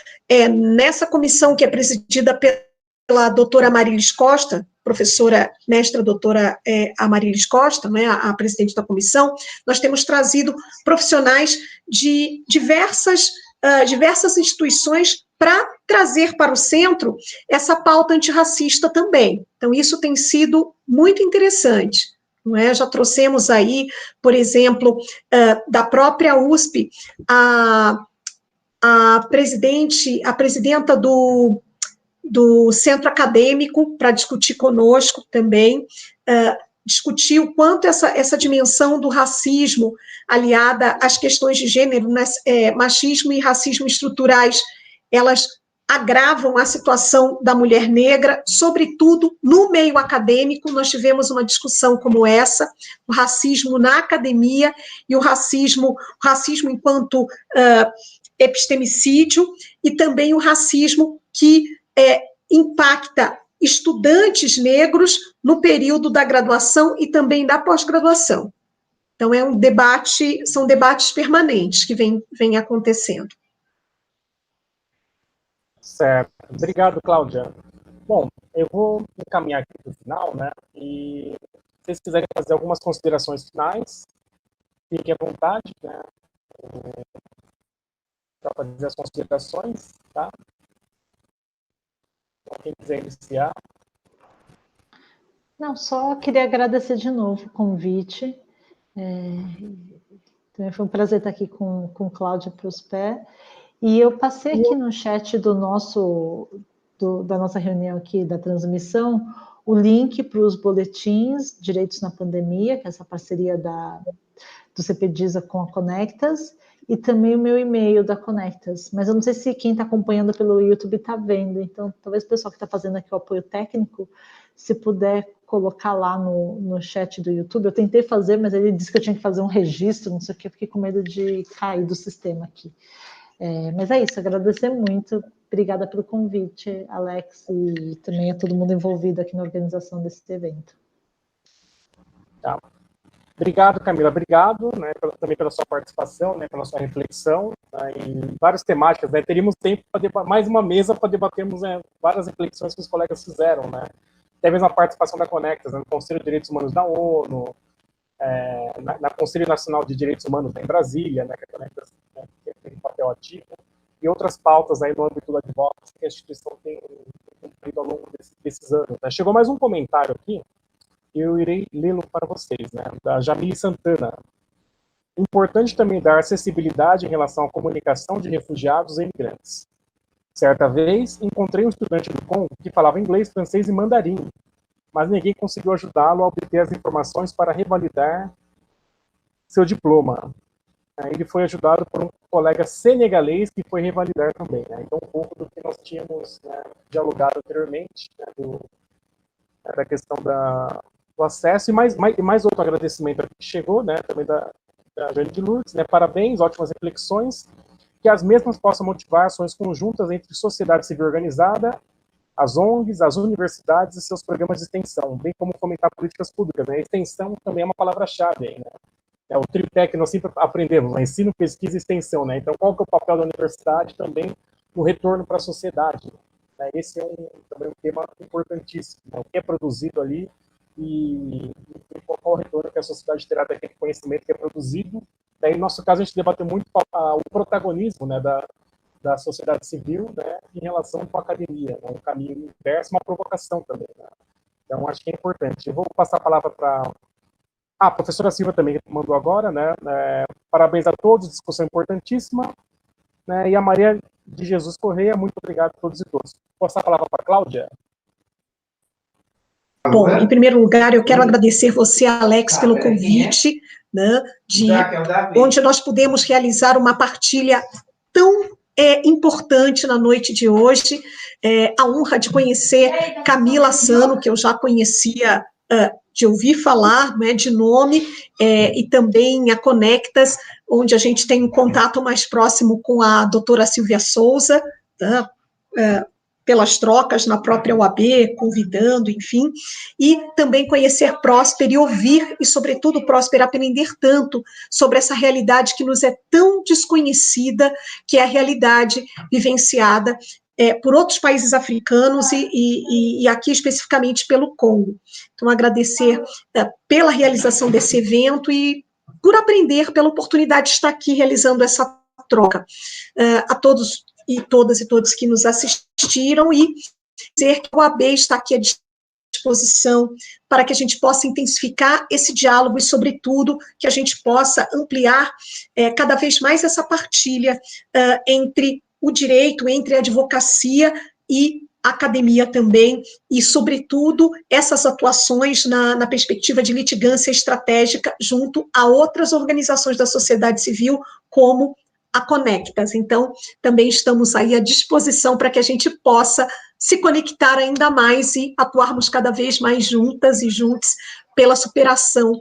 nessa comissão que é presidida pela doutora Amarilis Costa, professora, mestra doutora Amarilis Costa, né, a presidente da comissão. Nós temos trazido profissionais de diversas instituições para trazer para o centro essa pauta antirracista também. Então, isso tem sido muito interessante. Não é? Já trouxemos aí, por exemplo, da própria USP, a presidenta do centro acadêmico para discutir conosco também, discutir o quanto essa dimensão do racismo, aliada às questões de gênero, machismo e racismo estruturais, elas agravam a situação da mulher negra, sobretudo no meio acadêmico. Nós tivemos uma discussão como essa, o racismo na academia e o racismo enquanto epistemicídio, e também o racismo que impacta estudantes negros no período da graduação e também da pós-graduação. Então, são debates permanentes que vêm acontecendo. Certo. Obrigado, Cláudia. Bom, eu vou encaminhar aqui para o final, né? E se vocês quiserem fazer algumas considerações finais, fiquem à vontade, né? Para fazer as considerações, tá? Então, quem quiser iniciar. Não, só queria agradecer de novo o convite. Também foi um prazer estar aqui com Cláudia Prosper. E eu passei aqui no chat da nossa reunião aqui, da transmissão, o link para os boletins Direitos na Pandemia, que é essa parceria do CPDISA com a Conectas, e também o meu e-mail da Conectas. Mas eu não sei se quem está acompanhando pelo YouTube está vendo, então talvez o pessoal que está fazendo aqui o apoio técnico, se puder colocar lá no chat do YouTube. Eu tentei fazer, mas ele disse que eu tinha que fazer um registro, não sei o que, eu fiquei com medo de cair do sistema aqui. Mas é isso, agradecer muito. Obrigada pelo convite, Alex, e também a todo mundo envolvido aqui na organização desse evento. Tá. Obrigado, Camila. Obrigado, né, também pela sua participação, né, pela sua reflexão, né, em várias temáticas. Né, teríamos tempo para mais uma mesa para debatermos, né, várias reflexões que os colegas fizeram, né. Até mesmo a participação da Conectas, né, no Conselho de Direitos Humanos da ONU, na Conselho Nacional de Direitos Humanos em Brasília, né, que a Conectas, né, tem um papel ativo, e outras pautas aí no âmbito do advocacy que a instituição tem cumprido ao longo desses anos. Né. Chegou mais um comentário aqui, e eu irei lê-lo para vocês, né, da Jamile Santana. Importante também dar acessibilidade em relação à comunicação de refugiados e imigrantes. Certa vez, encontrei um estudante do Congo que falava inglês, francês e mandarim, mas ninguém conseguiu ajudá-lo a obter as informações para revalidar seu diploma. Ele foi ajudado por um colega senegalês que foi revalidar também. Né? Então, um pouco do que nós tínhamos, né, dialogado anteriormente, né, da questão do acesso, e mais outro agradecimento aqui que chegou, né, também da Jane de Lourdes, né, parabéns, ótimas reflexões, que as mesmas possam motivar ações conjuntas entre sociedade civil organizada, as ONGs, as universidades e seus programas de extensão, bem como fomentar políticas públicas. Né? A extensão também é uma palavra-chave aí, né? É o tripé que nós sempre aprendemos, né? Ensino, pesquisa e extensão. Né? Então, qual que é o papel da universidade também no retorno para a sociedade? Né? Esse é também um tema importantíssimo. Né? O que é produzido ali e qual o retorno que a sociedade terá daquele conhecimento que é produzido. Daí, no nosso caso, a gente debateu muito o protagonismo, né, da sociedade civil, né, em relação com a academia, né, um caminho inverso, uma provocação também. Né. Então, acho que é importante. Eu vou passar a palavra para a professora Silva também, que mandou agora, né, parabéns a todos, discussão importantíssima, né, e a Maria de Jesus Correia, muito obrigado a todos e todas. Vou passar a palavra para a Cláudia. Bom, em primeiro lugar, eu quero agradecer você, Alex, pelo convite, né, onde nós pudemos realizar uma partilha tão importante na noite de hoje. A honra de conhecer Camila Sano, que eu já conhecia de ouvir falar, né, de nome, e também a Conectas, onde a gente tem um contato mais próximo com a doutora Silvia Souza, tá? Pelas trocas na própria UAB, convidando, enfim, e também conhecer Próspera e ouvir, e sobretudo, Próspera, aprender tanto sobre essa realidade que nos é tão desconhecida, que é a realidade vivenciada por outros países africanos e aqui especificamente pelo Congo. Então, agradecer pela realização desse evento e por aprender, pela oportunidade de estar aqui realizando essa troca. A todos e todos que nos assistiram, e dizer que o AB está aqui à disposição para que a gente possa intensificar esse diálogo e, sobretudo, que a gente possa ampliar cada vez mais essa partilha entre o direito, entre a advocacia e a academia também, e, sobretudo, essas atuações na perspectiva de litigância estratégica junto a outras organizações da sociedade civil, como a Conectas. Então, também estamos aí à disposição para que a gente possa se conectar ainda mais e atuarmos cada vez mais juntas e juntos pela superação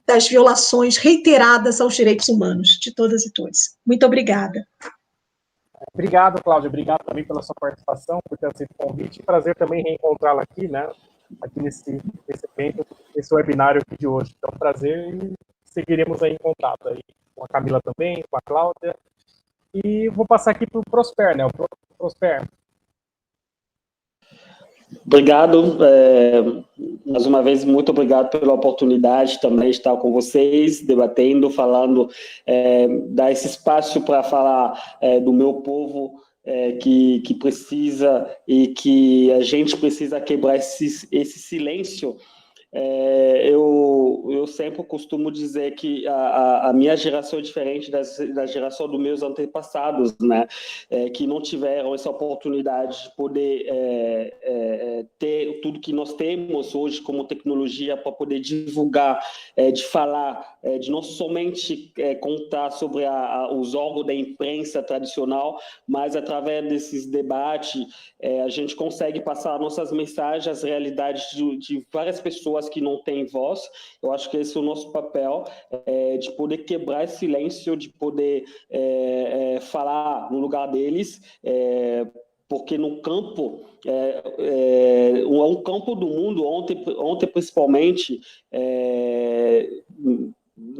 das violações reiteradas aos direitos humanos de todas e todos. Muito obrigada. Obrigado, Cláudia. Obrigado também pela sua participação, por ter aceito o convite. Prazer também reencontrá-la aqui, né? Aqui nesse evento, nesse webinário aqui de hoje. Então, prazer, e seguiremos aí em contato aí com a Camila também, com a Cláudia. E vou passar aqui para o Prosper, né? O Prosper. Obrigado. Mais uma vez, muito obrigado pela oportunidade também de estar com vocês, debatendo, falando, dar esse espaço para falar do meu povo que precisa e que a gente precisa quebrar esse silêncio. Eu sempre costumo dizer que a minha geração é diferente da geração dos meus antepassados, né? Que não tiveram essa oportunidade de poder ter tudo que nós temos hoje como tecnologia para poder divulgar, de falar, de não somente contar sobre os órgãos da imprensa tradicional, mas através desses debates a gente consegue passar nossas mensagens, as realidades de várias pessoas que não têm voz. Eu acho que esse é o nosso papel, de poder quebrar esse silêncio, de poder falar no lugar deles, porque no campo, um campo do mundo, ontem principalmente,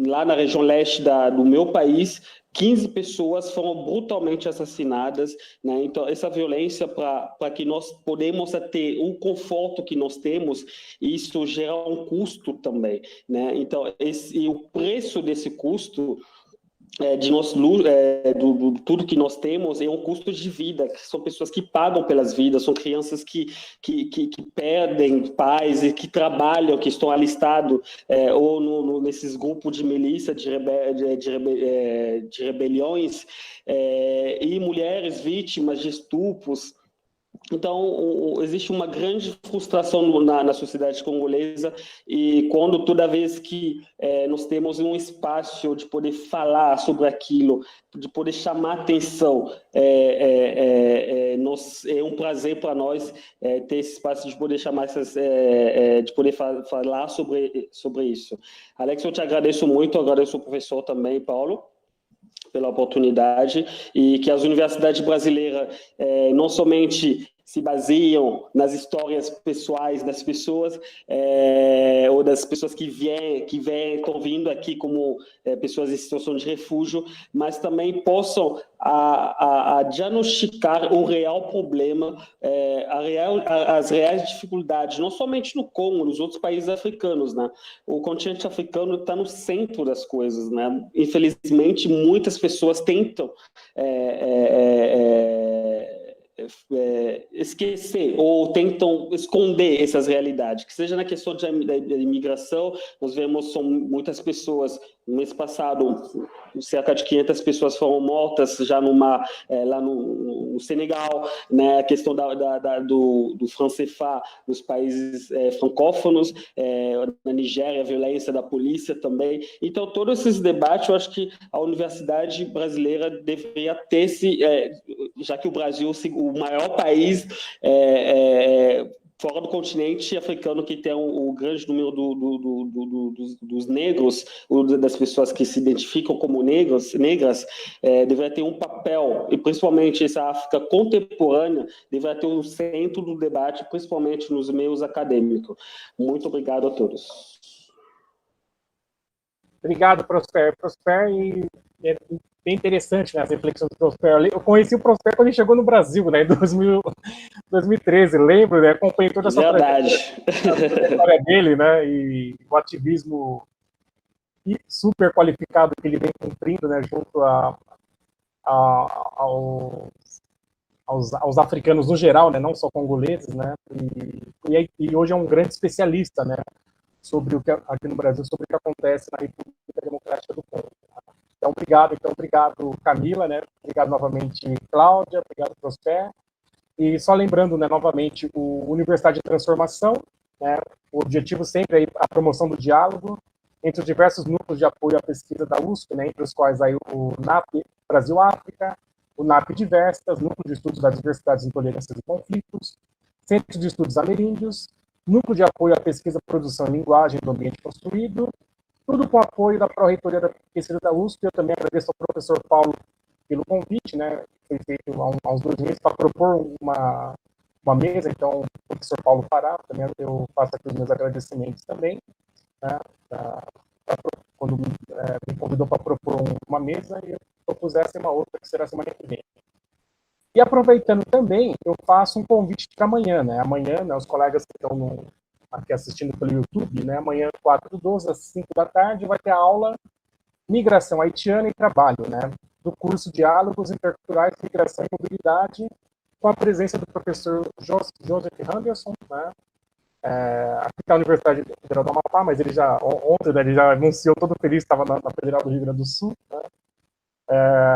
lá na região leste do meu país, 15 pessoas foram brutalmente assassinadas, né? Então, essa violência, para que nós podemos ter o conforto que nós temos, isso gera um custo também, né? Então, o preço desse custo de tudo que nós temos é um custo de vida, que são pessoas que pagam pelas vidas, são crianças que perdem pais e que trabalham, que estão alistados ou nesses grupos de milícia, de rebeliões, e mulheres vítimas de estupros. Então, existe uma grande frustração na sociedade congolesa, e toda vez que nós temos um espaço de poder falar sobre aquilo, de poder chamar atenção, é um prazer para nós ter esse espaço de poder chamar de poder falar sobre isso. Alex, eu te agradeço muito, agradeço ao professor também, Paulo, pela oportunidade, e que as universidades brasileiras não somente se baseiam nas histórias pessoais das pessoas, ou das pessoas que estão vindo aqui como pessoas em situação de refúgio, mas também possam a diagnosticar o real problema, as reais dificuldades, não somente no Congo, nos outros países africanos, né? O continente africano está no centro das coisas, né? Infelizmente, muitas pessoas tentam esquecer ou tentam esconder essas realidades, que seja na questão da imigração. Nós vemos são muitas pessoas, no mês passado, cerca de 500 pessoas foram mortas já lá no Senegal, né? A questão do franc CFA nos países francófonos, na Nigéria, a violência da polícia também. Então, todos esses debates, eu acho que a universidade brasileira deveria ter já que o Brasil é o maior país fora do continente africano que tem o grande número dos negros, das pessoas que se identificam como negras, deveria ter um papel, e principalmente essa África contemporânea deveria ter um centro do debate, principalmente nos meios acadêmicos. Muito obrigado a todos. Obrigado, Prosper. E é bem interessante, né, as reflexões do Prosper. Eu conheci o Prosper quando ele chegou no Brasil, né, em 2013, lembro, né, acompanhei toda essa trajetória dele, né, e o ativismo super qualificado que ele vem cumprindo, né, junto aos africanos no geral, né, não só congoleses, né, e hoje é um grande especialista, né, sobre o que aqui no Brasil, sobre o que acontece na República Democrática do Congo. Então, obrigado, Camila, né? Obrigado novamente, Cláudia, obrigado, Prosper. E só lembrando, né, novamente, o Universidade de Transformação, né, o objetivo sempre é a promoção do diálogo entre os diversos núcleos de apoio à pesquisa da USP, né, entre os quais aí o NAP Brasil-África, o NAP Diversas, Núcleo de Estudos das Diversidades, Intolerâncias e Conflitos, Centro de Estudos Ameríndios, Núcleo de Apoio à Pesquisa, Produção e Linguagem do Ambiente Construído, tudo com apoio da Pró-Reitoria da Pesquisa da USP. Eu também agradeço ao professor Paulo pelo convite, né, foi feito há uns 2 meses para propor uma mesa, então o professor Paulo fará, também eu faço aqui os meus agradecimentos também, né, quando me convidou para propor uma mesa, e eu propusesse uma outra, que será semana que vem. E aproveitando também, eu faço um convite para amanhã, né? Amanhã, né, os colegas que estão aqui assistindo pelo YouTube, né? Amanhã, 4/12, às 5 da tarde, vai ter a aula Migração Haitiana e Trabalho, né? do curso Diálogos Interculturais, Migração e Mobilidade, com a presença do professor Joseph Henderson, né, aqui da Universidade Federal do Amapá, mas ele já, ontem, né, ele já anunciou todo feliz, estava na Federal do Rio Grande do Sul, né,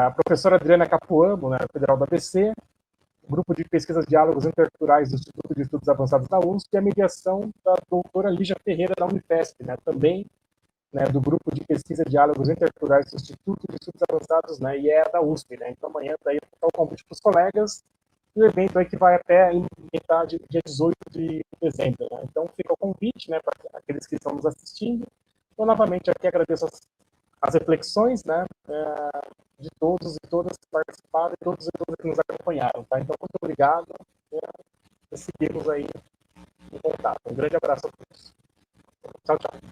a professora Adriana Capuamo, né, Federal da ABC, Grupo de Pesquisas Diálogos Interculturais do Instituto de Estudos Avançados da USP, e a mediação da doutora Lígia Ferreira, da Unifesp, né, também, né, do Grupo de Pesquisa Diálogos Interculturais do Instituto de Estudos Avançados, né, e é da USP. Né, então, amanhã está aí o convite para os colegas, e o evento aí que vai até metade, dia 18 de dezembro. Né, então, fica o convite, né, para aqueles que estão nos assistindo. Então, novamente, aqui agradeço as reflexões, né, de todos e todas que participaram e todos e todas que nos acompanharam. Tá? Então, muito obrigado, e seguimos aí em contato. Um grande abraço a todos. Tchau, tchau.